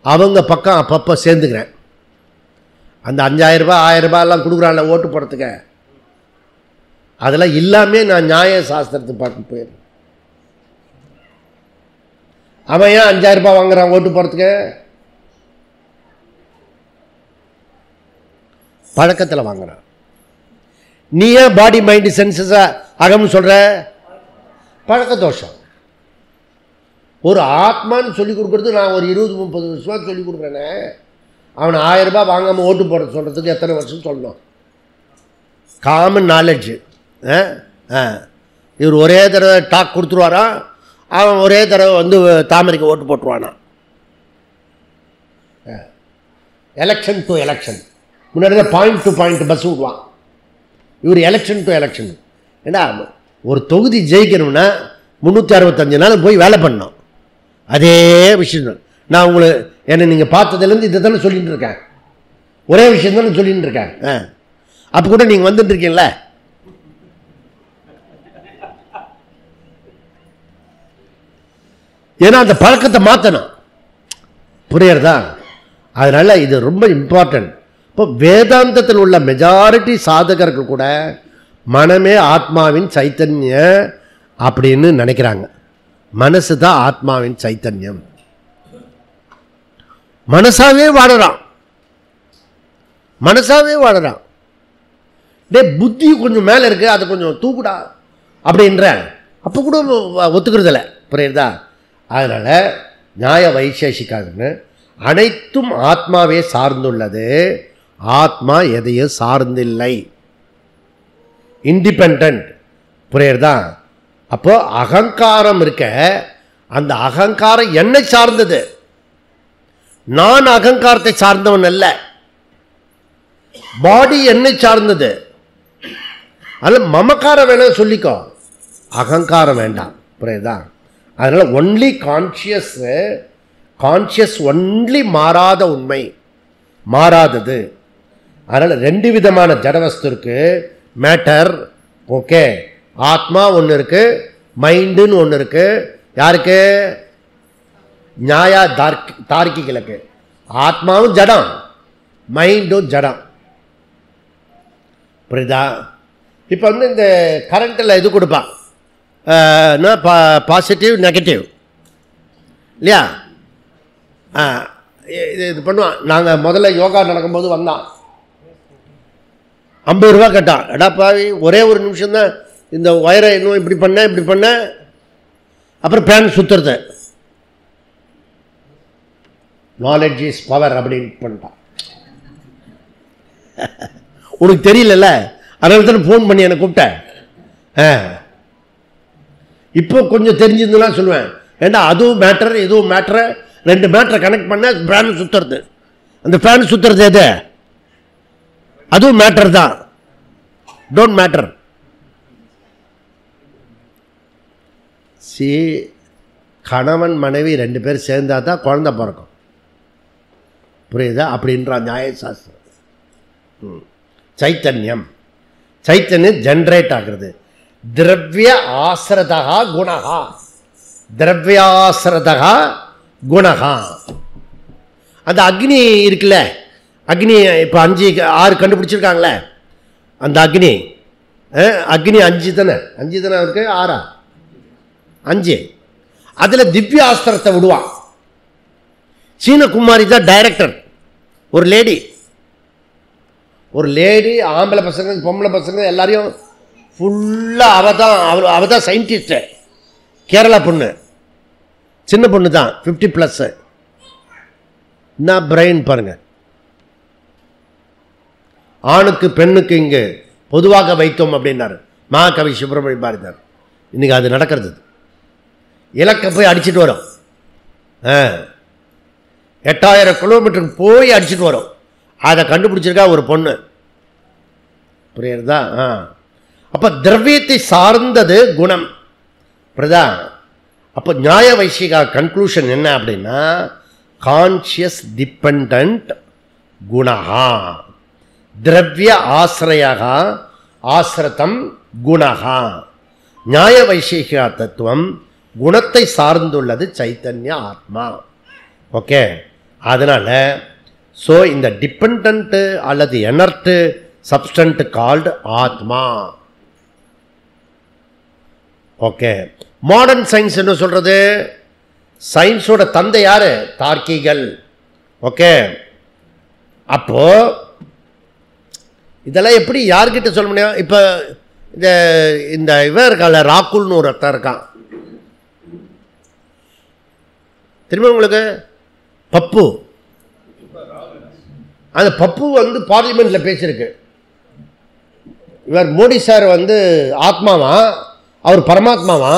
அவங்க பக்கம் அப்பப்போ சேர்ந்துக்கிறேன். அந்த 5000 ரூபாய் 1000 ரூபாயெல்லாம் கொடுக்குறான்ல ஓட்டு போடுறதுக்கு, அதெல்லாம் எல்லாமே நான் நியாயசாஸ்திரத்தை பார்க்க போயிடுறேன். அவன் ஏன் 5000 ரூபாய் வாங்குறான் ஓட்டு போடுறதுக்கு? பழக்கத்தில் வாங்குறான். நீ ஏன் பாடி மைண்டு சென்சஸை அகம்னு சொல்ற? பழக்க தோஷம். ஒரு ஆத்மான்னு சொல்லிக் கொடுக்குறது நான் ஒரு 20-30 வருஷமாக சொல்லிக் கொடுக்குறேனே, அவனை 1000 ரூபாய் வாங்காமல் ஓட்டு போட சொல்கிறதுக்கு எத்தனை வருஷம் சொல்லணும்? Common knowledge. இவர் ஒரே தடவை டாக் கொடுத்துருவாரான், அவன் ஒரே தடவை தாமரைக்கு ஓட்டு போட்டுருவானா. Election to election. முன்னாடி பாயிண்ட் டு பாயிண்ட் பஸ் விடுவான், இவர் எலெக்ஷன் டு எலெக்ஷன். ஏன்னா ஒரு தொகுதி ஜெயிக்கணும்னா 365 நாள் போய் வேலை பண்ணோம். அதே விஷயம் நான் உங்களுக்கு என்னை நீங்கள் பார்த்ததுலேருந்து இதை தானே சொல்லிகிட்டு இருக்கேன், ஒரே விஷயம் தானே சொல்லிகிட்டு இருக்கேன். அப்போ கூட நீங்கள் வந்துட்டு இருக்கீங்களா? ஏன்னா அந்த பழக்கத்தை மாற்றணும், புரியுறதா? அதனால் இது ரொம்ப இம்பார்ட்டன்ட். இப்போ வேதாந்தத்தில் உள்ள மெஜாரிட்டி சாதகர்கள் கூட மனமே ஆத்மாவின் சைத்தன்ய அப்படின்னு நினைக்கிறாங்க. மனசு தான் ஆத்மாவின் சைத்தன்யம். மனசாவே வாழறான், மனசாவே வாழறான். டே புத்தி கொஞ்சம் மேலே இருக்கு, அதை கொஞ்சம் தூக்குடா அப்படின்ற அப்போ கூட ஒத்துக்கிறதில்ல, புரியுறதா? அதனால் நியாய வைசேஷிக்காதுன்னு அனைத்தும் ஆத்மாவே சார்ந்துள்ளது, ஆத்மா எதையும் சார்ந்தில்லை, இண்டிபெண்ட், புரியுறதா? அப்போ அகங்காரம் இருக்க, அந்த அகங்காரம் என்னை சார்ந்தது, நான் அகங்காரத்தை சார்ந்தவன் அல்ல. பாடி என்னை சார்ந்தது, அதில் மமக்காரம் வேணாம் சொல்லிக்கோ, அகங்காரம் வேண்டாம், புரியுதா? அதனால் ஒன்லி கான்ஷியஸ், கான்ஷியஸ் ஒன்லி மாறாத உண்மை, மாறாதது. அதனால் 2 விதமான ஜடவஸ்து இருக்கு, மேட்டர், ஓகே, ஆத்மா ஒன்று இருக்கு, மைண்டுன்னு ஒன்று இருக்கு. யாருக்கு? நியாய தார்க்கிகளுக்கு. ஆத்மாவும் ஜடம், மைண்டும் ஜடம், புரியுதா? இப்போ வந்து இந்த கரண்ட்டில் இது கொடுப்பான், பாசிட்டிவ் நெகட்டிவ் இல்லையா? இது பண்ணுவான். நாங்கள் முதல்ல யோகா நடக்கும்போது வந்தான், 50 ரூபா கேட்டான். எடா பாவி, ஒரே ஒரு நிமிஷம்தான் இந்த ஒயரை இன்னும் இப்படி பண்ண, அப்புறம் பேன் சுற்றுறது, நாலேஜ் இஸ் பவர் அப்படின்னு பண்ணிட்டான். உனக்கு தெரியல, அதனால தானே ஃபோன் பண்ணி என்னை கூப்பிட்டேன். இப்போ கொஞ்சம் தெரிஞ்சிருந்தா சொல்லுவேன், ஏண்டா அதுவும் மேட்டர் இதுவும் மேட்டரை, 2 மேட்டரை கனெக்ட் பண்ண ஃபேன் சுற்றுறது. அந்த ஃபேன் சுற்றுறது எது? அதுவும் மேட்டர் தான், டோன்ட் மேட்டர். கணவன் மனைவி 2 பேர் சேர்ந்தா தான் குழந்தை பிறக்கும், புரியுதா? அப்படின்றான் நியாயசாஸ்திரம். சைத்தன்யம், சைத்தன்யம் ஜென்ரேட் ஆகிறது. திரவிய ஆசிரதா குணகா, திரவியாசிரதா குணகா. அந்த அக்னி இருக்குல்ல, அக்னி இப்போ 5 6 கண்டுபிடிச்சிருக்காங்களே, அந்த அக்னி 5 தானே இருக்கு, 6 5. அதில் திவ்யாஸ்திரத்தை விடுவான். சீன குமாரி தான் டைரக்டர், ஒரு லேடி, ஆம்பளை பசங்க பொம்பளை பசங்க எல்லாரையும் ஃபுல்லாக அவ தான் சயின்டிஸ்ட்டு. கேரளா பொண்ணு, சின்ன பொண்ணு தான், 50+. என்ன பிரெயின் பாருங்க. ஆணுக்கு பெண்ணுக்கு இங்கு பொதுவாக வைத்தோம் அப்படின்னாரு மகாகவி சுப்பிரமணிய பாரதியார். இன்னைக்கு அது நடக்கிறது. இலக்கை போய் அடிச்சுட்டு வரும், 8000 கிலோமீட்டருக்கு போய் அடிச்சுட்டு வரும். அதை கண்டுபிடிச்சிருக்கா ஒரு பொண்ணு, புரியுறதா? அப்போ திரவியத்தை சார்ந்தது குணம், புரியுதா? அப்போ நியாய வைசிகா கன்க்ளூஷன் என்ன அப்படின்னா, கான்ஷியஸ் டிபெண்ட் குணஹா, திரவிய ஆசிரயா ஆசிரதம் குணஹா. நியாய வைசிகா தத்துவம் குணத்தை சார்ந்துள்ளது, சைத்தன்ய ஆத்மா. ஓகே, அதனால் ஸோ இந்த டிபெண்ட்டு அல்லது எனர்ட்டு சப்ஸ்டன்ட் கால்டு ஆத்மா. ஓகே, மாடர்ன் சயின்ஸ் என்ன சொல்கிறது? சயின்ஸோட தந்தை யார்? தார்க்கிகள். ஓகே, அப்போ இதெல்லாம் எப்படி யார்கிட்ட சொல்ல முடியும்? இப்போ இந்த இவன் இருக்கான்ல, ராகுல்னு ஒரு அர்த்தம் இருக்கான், திரும்ப உங்களுக்கு பப்பு. அந்த பப்பு வந்து பார்லிமெண்ட்டில் பேசியிருக்கு, இவர் மோடி சார் வந்து ஆத்மாவா, அவர் பரமாத்மாவா,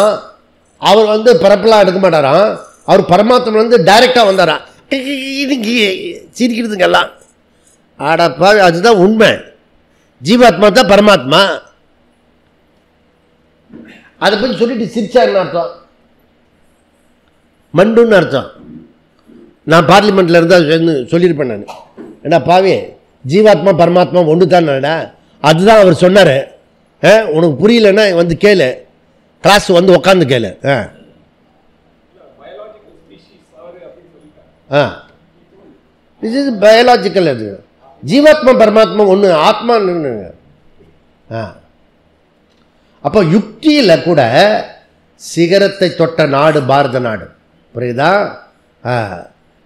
அவர் வந்து பிறப்பெல்லாம் எடுக்க மாட்டாராம், அவர் பரமாத்மா வந்து டைரெக்டாக வந்தாராம். சிரிக்கிறதுங்கெல்லாம் ஆடப்பா, அதுதான் உண்மை. ஜீவாத்மா தான் பரமாத்மா. அதை போய் சொல்லிட்டு சிரிச்சாருன்னு அர்த்தம், மண்டுன்னு அர்த்தம். நான் பார்லிமெண்ட்டில் இருந்தால் சொல்லியிருப்பேன் நான், ஏன்னா பாவி ஜீவாத்மா பரமாத்மா ஒன்று தானடா, அதுதான் அவர் சொன்னார். உனக்கு புரியலன்னா வந்து கேளு, கிளாஸ் வந்து உக்காந்து கேளு. இது பயாலாஜிக்கல். அது ஜீவாத்மா பரமாத்மா ஒன்று, ஆத்மா. அப்போ யுக்தியில் கூட சிகரத்தை தொட்ட நாடு பாரத நாடு. புரியுதா?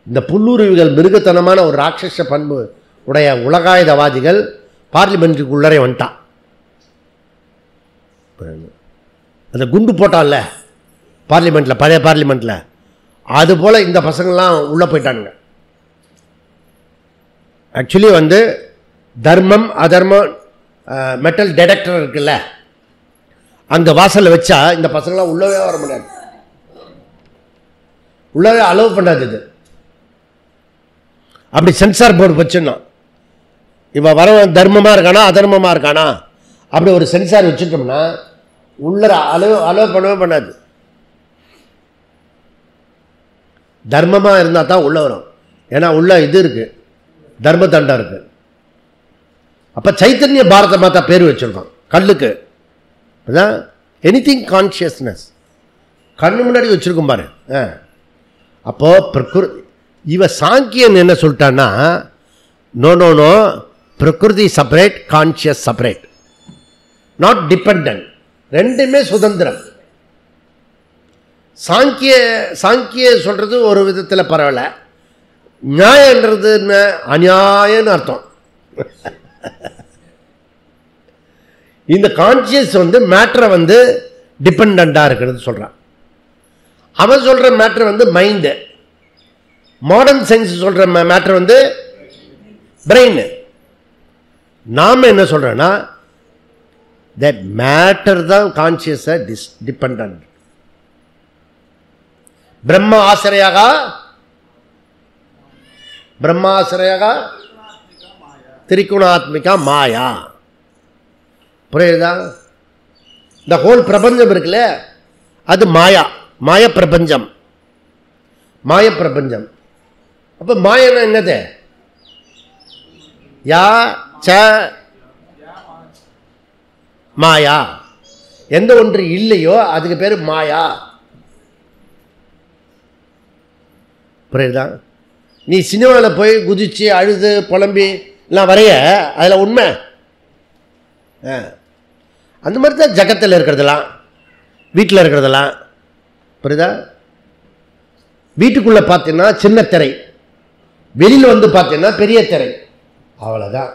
இந்த புல்லுருவிகள் மிருகத்தனமான ஒரு ராட்சச பண்பு உடைய உலகாயுதவாதிகள் பார்லிமெண்ட்டுக்குள்ளே வந்துட்டான். அந்த குண்டு போட்டான்ல பார்லிமெண்ட்டில், பழைய பார்லிமெண்ட்டில், அதுபோல் இந்த பசங்கள்லாம் உள்ளே போயிட்டானுங்க. ஆக்சுவலி வந்து தர்மம் அதர்மம் மெட்டல் டிடெக்டர் இருக்குல்ல, அந்த வாசலில் வச்சா இந்த பசங்களாம் உள்ளவே வர முடியாது, உள்ளவே அலோவ் பண்ணாது. இது அப்படி சென்சார் போர்டு வச்சுன்னா இவன் வரவன் தர்மமாக இருக்கானா அதர்மமாக இருக்கானா அப்படி ஒரு சென்சார் வச்சுட்டோம்னா உள்ள அலோவ் பண்ணவே பண்ணாது. தர்மமாக இருந்தால் தான் உள்ளே வரும், ஏன்னா உள்ள இது இருக்குது, தர்ம தண்டம் இருக்குது. அப்போ சைத்தன்ய பாரத மாதா பேர் வச்சுருக்கோம் கல்லுக்கு. அதான் எனிதிங் கான்ஷியஸ்னஸ் கண்ணு முன்னாடி வச்சுருக்கும் பாரு. அப்போது இவ சாங்கியன் என்ன சொல்லிட்டான்னா, நோ நோ நோ, பிரகிருதி separate, conscious separate, not dependent, ரெண்டுமே சுதந்திரம். சாங்கிய சொல்கிறது ஒரு விதத்தில் பரவாயில்ல, நியாயன்றது என்ன, அநியாயன்னு அர்த்தம். இந்த கான்சியஸ் வந்து மேட்டரை வந்து டிபெண்டாக இருக்கிறது சொல்கிறான். அவன் சொல்கிற மேட்டர் வந்து மைண்டு, மாடர்ன் சயின்ஸ் சொல்கிற மேட்டர் வந்து பிரெயின். நாம் என்ன சொல்கிறோன்னா தட் மேட்டர் தான் கான்சியஸை டிபெண்ட். பிரம்மாசிரயாக திரிகுணாத்மிகா மாயா. புரியுதா? இந்த ஹோல் பிரபஞ்சம் இருக்குல்ல, அது மாயா, மாய பிரபஞ்சம், மாய பிரபஞ்சம். அப்போ மாயனா என்னது? யா ச மாயா. எந்த ஒன்று இல்லையோ அதுக்கு பேர் மாயா. புரியுதா? நீ சினிமாவில் போய் குதிச்சு அழுது புலம்பி எல்லாம் வரைய அதில் உண்மை. அந்த மாதிரி தான் ஜகத்தில் இருக்கிறதெல்லாம், வீட்டில் இருக்கிறதெல்லாம். புரியுதா? வீட்டுக்குள்ளே பார்த்தீங்கன்னா சின்ன திரை, வெளியில் வந்து பார்த்தீங்கன்னா பெரிய திரை, அவ்வளோதான்.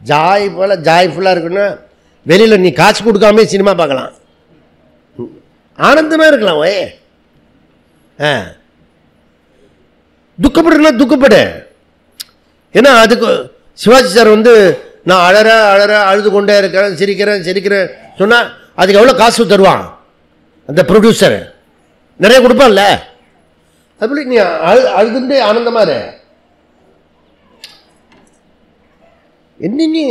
ஜாய்ஃபுல்லாக இருக்குன்னா வெளியில் நீ காசு கொடுக்காமே சினிமா பார்க்கலாம், ஆனந்தமாக இருக்கலாம். ஓயே துக்கப்படுறா துக்கப்படு. ஏன்னா அதுக்கு சிவாஜி சார் வந்து நான் அழுது கொண்டே இருக்கிறேன், சிரிக்கிறேன் சொன்னால் அதுக்கு எவ்வளோ காசு தருவான் அந்த ப்ரொடியூசர்? நிறைய கொடுப்பான்ல. அதுபோல நீ அழுதுண்டே ஆனந்தமாக இரு. என்ன நீ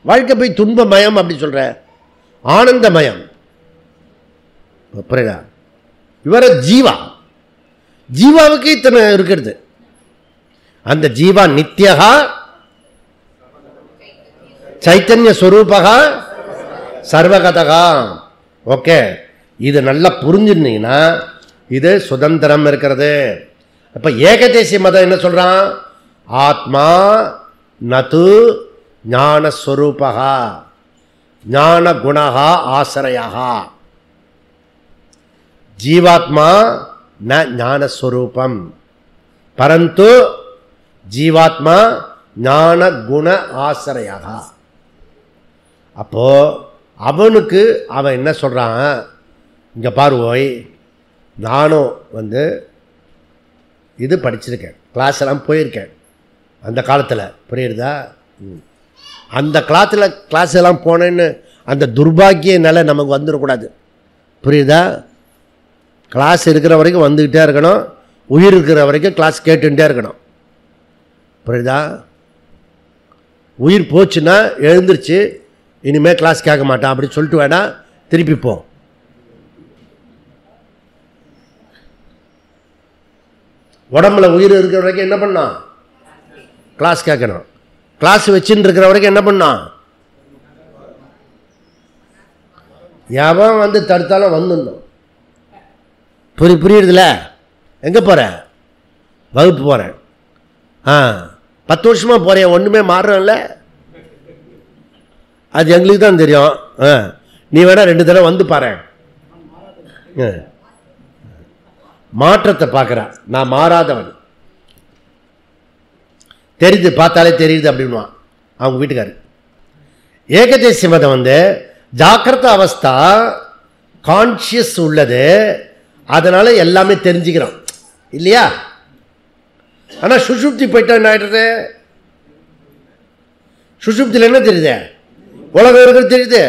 வாழ்க்கை போய் துன்பமயம் அப்படி சொல்கிற? ஆனந்தமயம். புரியுதா? இவர ஜீவாவுக்கு இத்தனை இருக்கிறது. அந்த ஜீவா நித்யகா சைத்தன்ய ஸ்வரூபகா சர்வகதகா. ஓகே, இது நல்லா புரிஞ்சுருந்தீங்கன்னா இது சுதந்திரம் இருக்கிறது. அப்போ ஏகதேசிய மதம் என்ன சொல்கிறான்? ஆத்மா நது ஞானஸ்வரூபகா ஞான குணகா ஆசிரயா. ஜீவாத்மா ந ஞானஸ்வரூபம் பரந்து ஜீவாத்மா ஞான குண ஆசிரயா. அப்போ அவனுக்கு அவன் என்ன சொல்கிறான்? இங்கே பாருவோய், நானும் வந்து இது படிச்சிருக்கேன், கிளாஸ் எல்லாம் போயிருக்கேன் அந்த காலத்தில். புரியுறதா? அந்த கிளாஸ் எல்லாம் போனேன்னு அந்த துர்பாக்கிய நிலை நமக்கு வந்துடக்கூடாது. புரியுதா? கிளாஸ் இருக்கிற வரைக்கும் வந்துக்கிட்டே இருக்கணும், உயிர் இருக்கிற வரைக்கும் கிளாஸ் கேட்டுகிட்டே இருக்கணும். புரியுதா? உயிர் போச்சுன்னா எழுந்திருச்சு இனிமேல் கிளாஸ் கேட்க மாட்டான் அப்படி சொல்லிட்டு வேணா திருப்பி போ. உடம்புல உயிர் இருக்கிற வரைக்கும் என்ன பண்ணான்? கிளாஸ் கேட்கணும். கிளாஸ் வச்சுன்னு இருக்கிற வரைக்கும் என்ன பண்ணான்? எவன் வந்து தடுத்தாலும் வந்துடணும். புரியுறதுல? எங்கே போகிறேன்? வகுப்பு போகிறேன். 10 வருஷமாக போகிறேன், ஒன்றுமே மாறுறோம்ல. அது எங்களுக்கு தான் தெரியும். நீ வேணா 2 தடவை வந்து பாரு. மாற்றத்தை பார்க்குறான். நான் மாறாதவன் தெரியுது, பார்த்தாலே தெரியுது அப்படின்வான் அவங்க வீட்டுக்காரு. ஏகதேசிய மதம் வந்து ஜாக்கிரத அவஸ்தா கான்சியஸ் உள்ளது, அதனால எல்லாமே தெரிஞ்சுக்கிறோம் இல்லையா? ஆனால் சுஷுப்தி போயிட்டா என்ன ஆயிடுறது? சுஷுப்தியில் என்ன தெரியுது? உலகம் இருக்கிறது தெரியுது,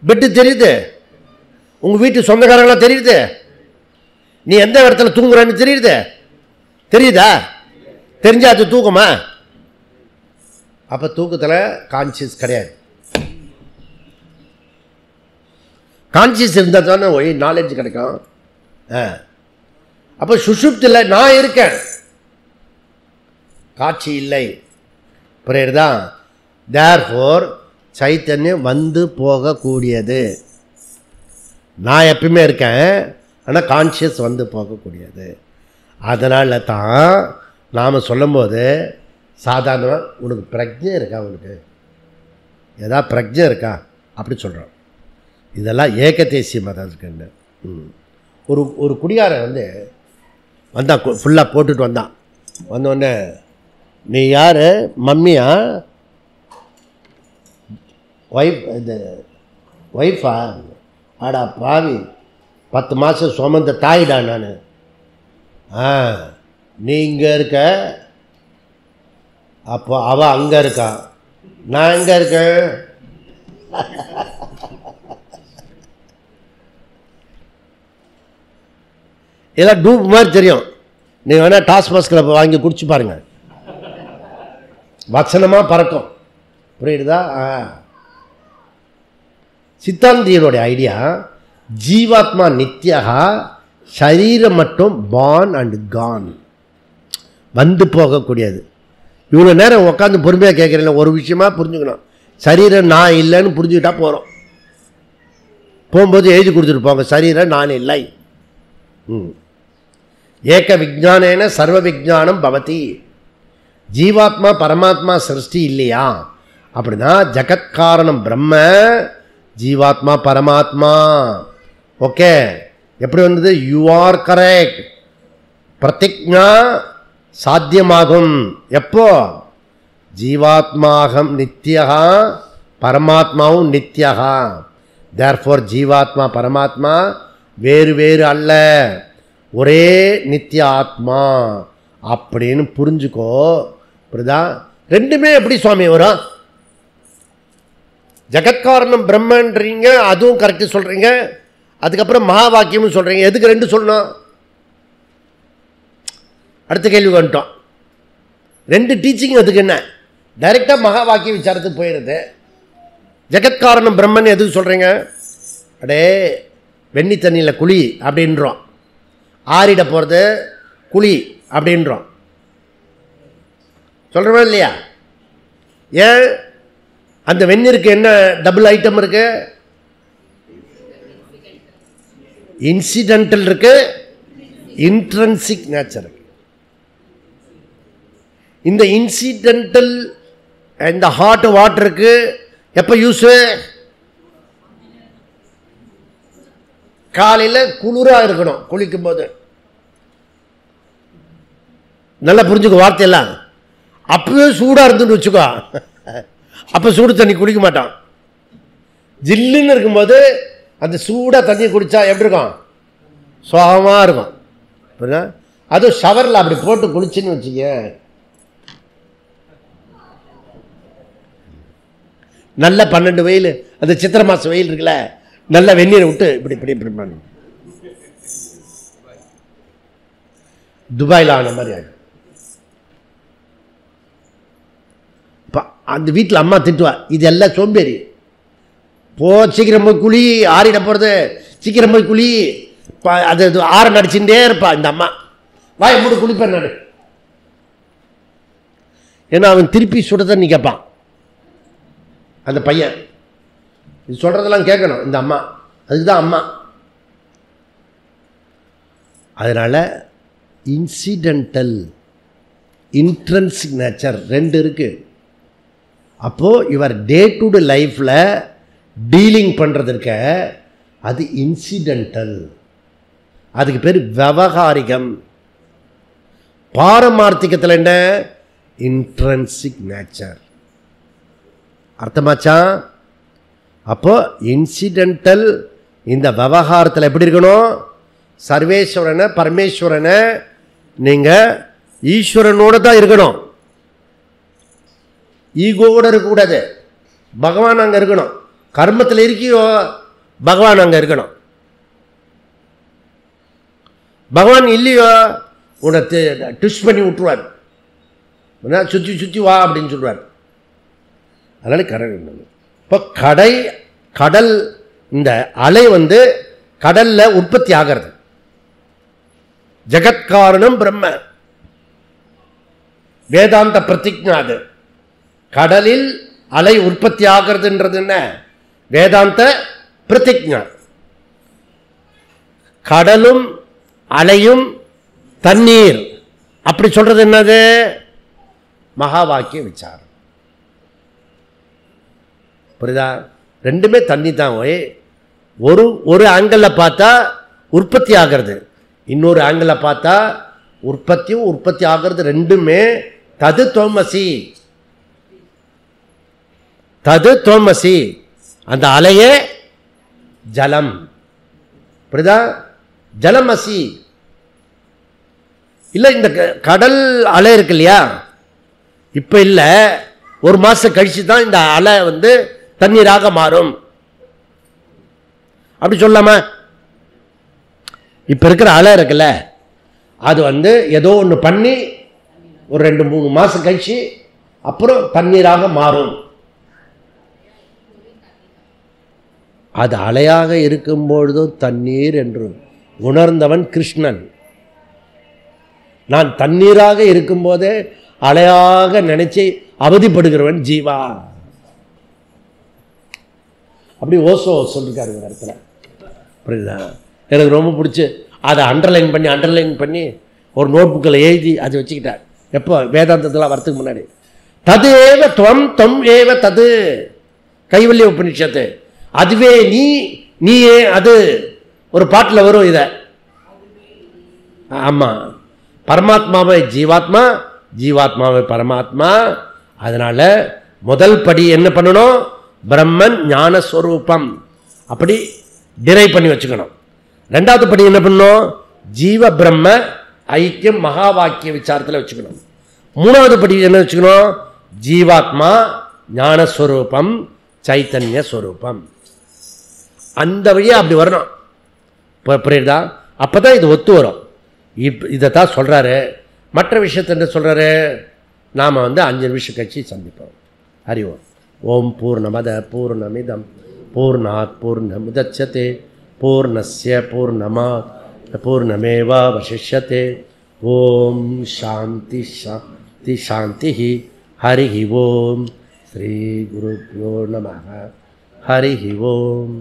பெட்டு தெரியுது, உங்கள் வீட்டு சொந்தக்காரங்களாம் தெரியுது, நீ எந்த இடத்துல தூங்குறான்னு தெரியுது. தெரியுதா? தெரிஞ்சா அது தூக்கமா? அப்போ தூக்கத்தில் கான்சியஸ் கிடையாது. கான்சியஸ் இருந்தால் தானே நாலேஜ் கிடைக்கும். அப்போ சுஷுப்தியில் நான் இருக்கேன், காட்சி இல்லை. புரியுறதா? தேர்ஃபோர் சைத்தன்யம் வந்து போகக்கூடியது. நான் எப்பயுமே இருக்கேன், ஆனால் கான்ஷியஸ் வந்து போகக்கூடியது. அதனால தான் நாம் சொல்லும்போது சாதாரணமாக உனக்கு பிரஜை இருக்கா, உனக்கு ஏதாவது பிரஜை இருக்கா அப்படி சொல்கிறோம். இதெல்லாம் ஏகதேசிய மதம் இருக்குன்னு. ஒரு குடியாரன் வந்து வந்தான், ஃபுல்லாக போட்டுட்டு வந்தான். வந்தோடனே நீ யார்? மம்மியா? ஒய்ஃபா? ஆடா பாவி, 10 மாதம் சுமந்த தாயிடா நான். நீ இங்கே இருக்க, அப்போ அவள் அங்கே இருக்கா, நான் எங்கே இருக்கேன்? இதெல்லாம் டூப் மாதிரி தெரியும். நீங்கள் வேணால் டாஸ்மாஸ் கிளப் வாங்கி குடிச்சு பாருங்கள், வசனமாக பறக்கும். புரியுதா? சித்தாந்தியனுடைய ஐடியா ஜீவாத்மா நித்யா, சரீரம் மட்டும் பார்ன் அண்ட் கான், வந்து போகக்கூடியது. இவ்வளோ நேரம் உட்காந்து பொறுமையாக கேட்குறீங்களா? ஒரு விஷயமா புரிஞ்சுக்கணும். சரீரம் நான் இல்லைன்னு புரிஞ்சுக்கிட்டா போகிறோம். போகும்போது எழுதி கொடுத்துட்டு போங்க, சரீரம் நான் இல்லை. ஏக விஜானேன சர்வ விஜானம் பவதி. ஜீவாத்மா பரமாத்மா சிருஷ்டி இல்லையா? அப்படின்னா ஜகத்காரணம் பிரம்ம, ஜீவாத்மா பரமாத்மா. ஓகே, எப்படி வந்தது? You are correct. பிரதிஜ்ஞா சாத்தியமாகும் எப்போ? ஜீவாத்மாகம் நித்யா, பரமாத்மாவும் நித்யா. தேர்ஃபோர் ஜீவாத்மா பரமாத்மா வேறு வேறு அல்ல, ஒரே நித்திய ஆத்மா அப்படின்னு புரிஞ்சுக்கோ. புரியுதா? ரெண்டுமே எப்படி சுவாமி வரும்? ஜகத்காரணம் பிரம்மன்றீங்க, அதுவும் கரெக்டு சொல்கிறீங்க, அதுக்கப்புறம் மகா வாக்கியமும் சொல்கிறீங்க. எதுக்கு 2 சொல்லணும்? அடுத்த கேள்வி வந்துட்டோம். 2 டீச்சிங் அதுக்கு என்ன? டைரெக்டாக மகா வாக்கிய விசாரத்துக்கு போயிடுது. ஜகத்காரணம் பிரம்மன் எதுக்கு சொல்கிறீங்க? அடே வெண்ணி தண்ணியில் குழி அப்படின்றோம், ஆறிட போகிறது குழி அப்படின்றோம். சொல்கிறோமா இல்லையா? ஏன்? அந்த வெந்நீருக்கு என்ன டபுள் ஐட்டம் இருக்கு? இன்சிடென்டல் இருக்கு, இன்ட்ரின்சிக் நேச்சர் இருக்கு. இந்த இன்சிடென்டல் இந்த ஹாட் வாட்டருக்கு எப்போ யூஸு? காலையில் குளிராக இருக்கணும், குளிக்கும் போது. நல்லா புரிஞ்சுக்கோ வார்த்தையெல்லாம். அப்பவே சூடாக இருந்துன்னு வச்சுக்கோ, அப்போ சூடு தண்ணி குடிக்க மாட்டான். ஜில்லுன்னு இருக்கும்போது அந்த சூடாக தண்ணி குடித்தா எப்படி இருக்கும்? சுகமாக இருக்கும். புரியுதா? அதுவும் ஷவரில் அப்படி போட்டு குளிச்சுன்னு வச்சுக்க, நல்ல 12 வெயில், அந்த சித்திரை மாதம் வெயில் இருக்குல்ல, நல்ல வெந்நீரை விட்டு இப்படி இப்படி இப்படி பண்ணு, துபாயில் ஆன மாதிரி ஆகும். அந்த வீட்டில் அம்மா திட்டுவா, இது எல்லாம் சோம்பேறி, போ சீக்கிரம் போய் குழி, ஆறிட போகிறது, சீக்கிரம் போய் குழி, அது ஆற நடிச்சுட்டே இருப்பா இந்த அம்மா. வாயை மூடு குளிப்பேன் நான். ஏன்னா அவன் திருப்பி சுட தண்ணி கேட்பான் அந்த பையன். இது சொல்கிறதெல்லாம் கேட்கணும் இந்த அம்மா, அதுக்கு தான் அம்மா. அதனால் இன்சிடென்டல் இன்ட்ரென்சிக் நேச்சர் ரெண்டு இருக்குது. அப்போது இவர் டே டு டே லைஃப்பில் டீலிங் பண்ணுறதுக்க அது இன்சிடென்டல், அதுக்கு பேர் விவகாரிகம். பாரமார்த்திகத்தில் என்ன? Intrinsic nature. அர்த்தமாச்சா? அப்போ இன்சிடென்டல் இந்த விவகாரத்தில் எப்படி இருக்கணும்? சர்வேஸ்வரனை பரமேஸ்வரனை நீங்கள் ஈஸ்வரனோடு தான் இருக்கணும், ஈகோவோடு இருக்கக்கூடாது. பகவான் அங்கே இருக்கணும். கர்மத்தில் இருக்கியோ பகவான் அங்கே இருக்கணும். பகவான் இல்லையோ உன்னை ட்விஸ்ட் பண்ணி விட்டுருவார், சுற்றி சுற்றி வா அப்படின்னு சொல்லுவார். அதனால் கடல். இப்போ கடல் இந்த அலை வந்து கடலில் உற்பத்தி ஆகிறது. ஜெகத்காரணம் பிரம்ம, வேதாந்த பிரதிஜ்ஞா. அது கடலில் அலை உற்பத்தி ஆகிறதுன்றது என்ன? வேதாந்த பிரதிஜ்ஞா. கடலும் அலையும் தண்ணீர் அப்படி சொல்றது என்னது? மகா வாக்கிய விசாரம். புரியுதா? ரெண்டுமே தண்ணி தான். ஒரு ஆங்கிளில் பார்த்தா உற்பத்தி ஆகிறது, இன்னொரு ஆங்கிளில் பார்த்தா உற்பத்தியும் உற்பத்தி ஆகிறது. ரெண்டுமே தது தோமசி, தது தோமசி. அந்த அலையே ஜலம். புரியுதா? ஜலமசி. இல்லை, இந்த கடல் அலை இருக்கு இல்லையா, இப்போ இல்லை, ஒரு மாதம் கழிச்சு தான் இந்த அலை வந்து தண்ணீராக மாறும். அப்படி சொல்லாம? இப்போ இருக்கிற அலை இருக்குல்ல, அது வந்து ஏதோ ஒன்று பண்ணி ஒரு 2-3 மாதம் கழிச்சு அப்புறம் தண்ணீராக மாறும். அது அலையாக இருக்கும்பொழுதும் தண்ணீர் என்று உணர்ந்தவன் கிருஷ்ணன். நான் தண்ணீராக இருக்கும்போதே அலையாக நினைச்சு அவதிப்படுகிறவன் ஜீவா. அப்படி ஓசோ சொல்லிருக்காரு இந்த இடத்துல. புரியுதா? எனக்கு ரொம்ப பிடிச்சி அதை அண்டர்லைன் பண்ணி ஒரு நோட் புக்கில் எழுதி அதை வச்சுக்கிட்டார். எப்போ? வேதாந்தத்தில் வரத்துக்கு முன்னாடி. தது ஏவ துவம் தொம் ஏவ தது, கைவல்ய உபநிஷத்து. அதுவே நீயே அது. ஒரு பாட்டில் வரும் இதை. ஆமாம், பரமாத்மாவை ஜீவாத்மா, ஜீவாத்மாவை பரமாத்மா. அதனால முதல் படி என்ன பண்ணணும்? பிரம்மன் ஞானஸ்வரூபம் அப்படி டிரைவ் பண்ணி வச்சுக்கணும். ரெண்டாவது படி என்ன பண்ணணும்? ஜீவ பிரம்ம ஐக்கியம் மகா வாக்கிய விசாரத்தில் வச்சுக்கணும். மூணாவது படி என்ன வச்சுக்கணும்? ஜீவாத்மா ஞானஸ்வரூபம் சைத்தன்ய ஸ்வரூபம். அந்த வழியாக அப்படி வரணும். புரியுதா? அப்போ தான் இது ஒத்து வரும். இதைத்தான் சொல்கிறாரு. மற்ற விஷயத்தை என்ன சொல்கிறாரு? நாம் வந்து 5 நிமிஷம் கழிச்சு சந்திப்போம். ஹரி ஓம். ஓம் பூர்ணமத பூர்ணமிதம் பூர்ணாத் பூர்ணமுதச்யதே பூர்ணஸ்ய பூர்ணமாத் பூர்ணமேவாவசிஷ்யதே. ஓம் சாந்தி சாந்தி சாந்தி. ஹரி ஓம். ஸ்ரீ குருப்யோ நமः. ஹரி ஓம்.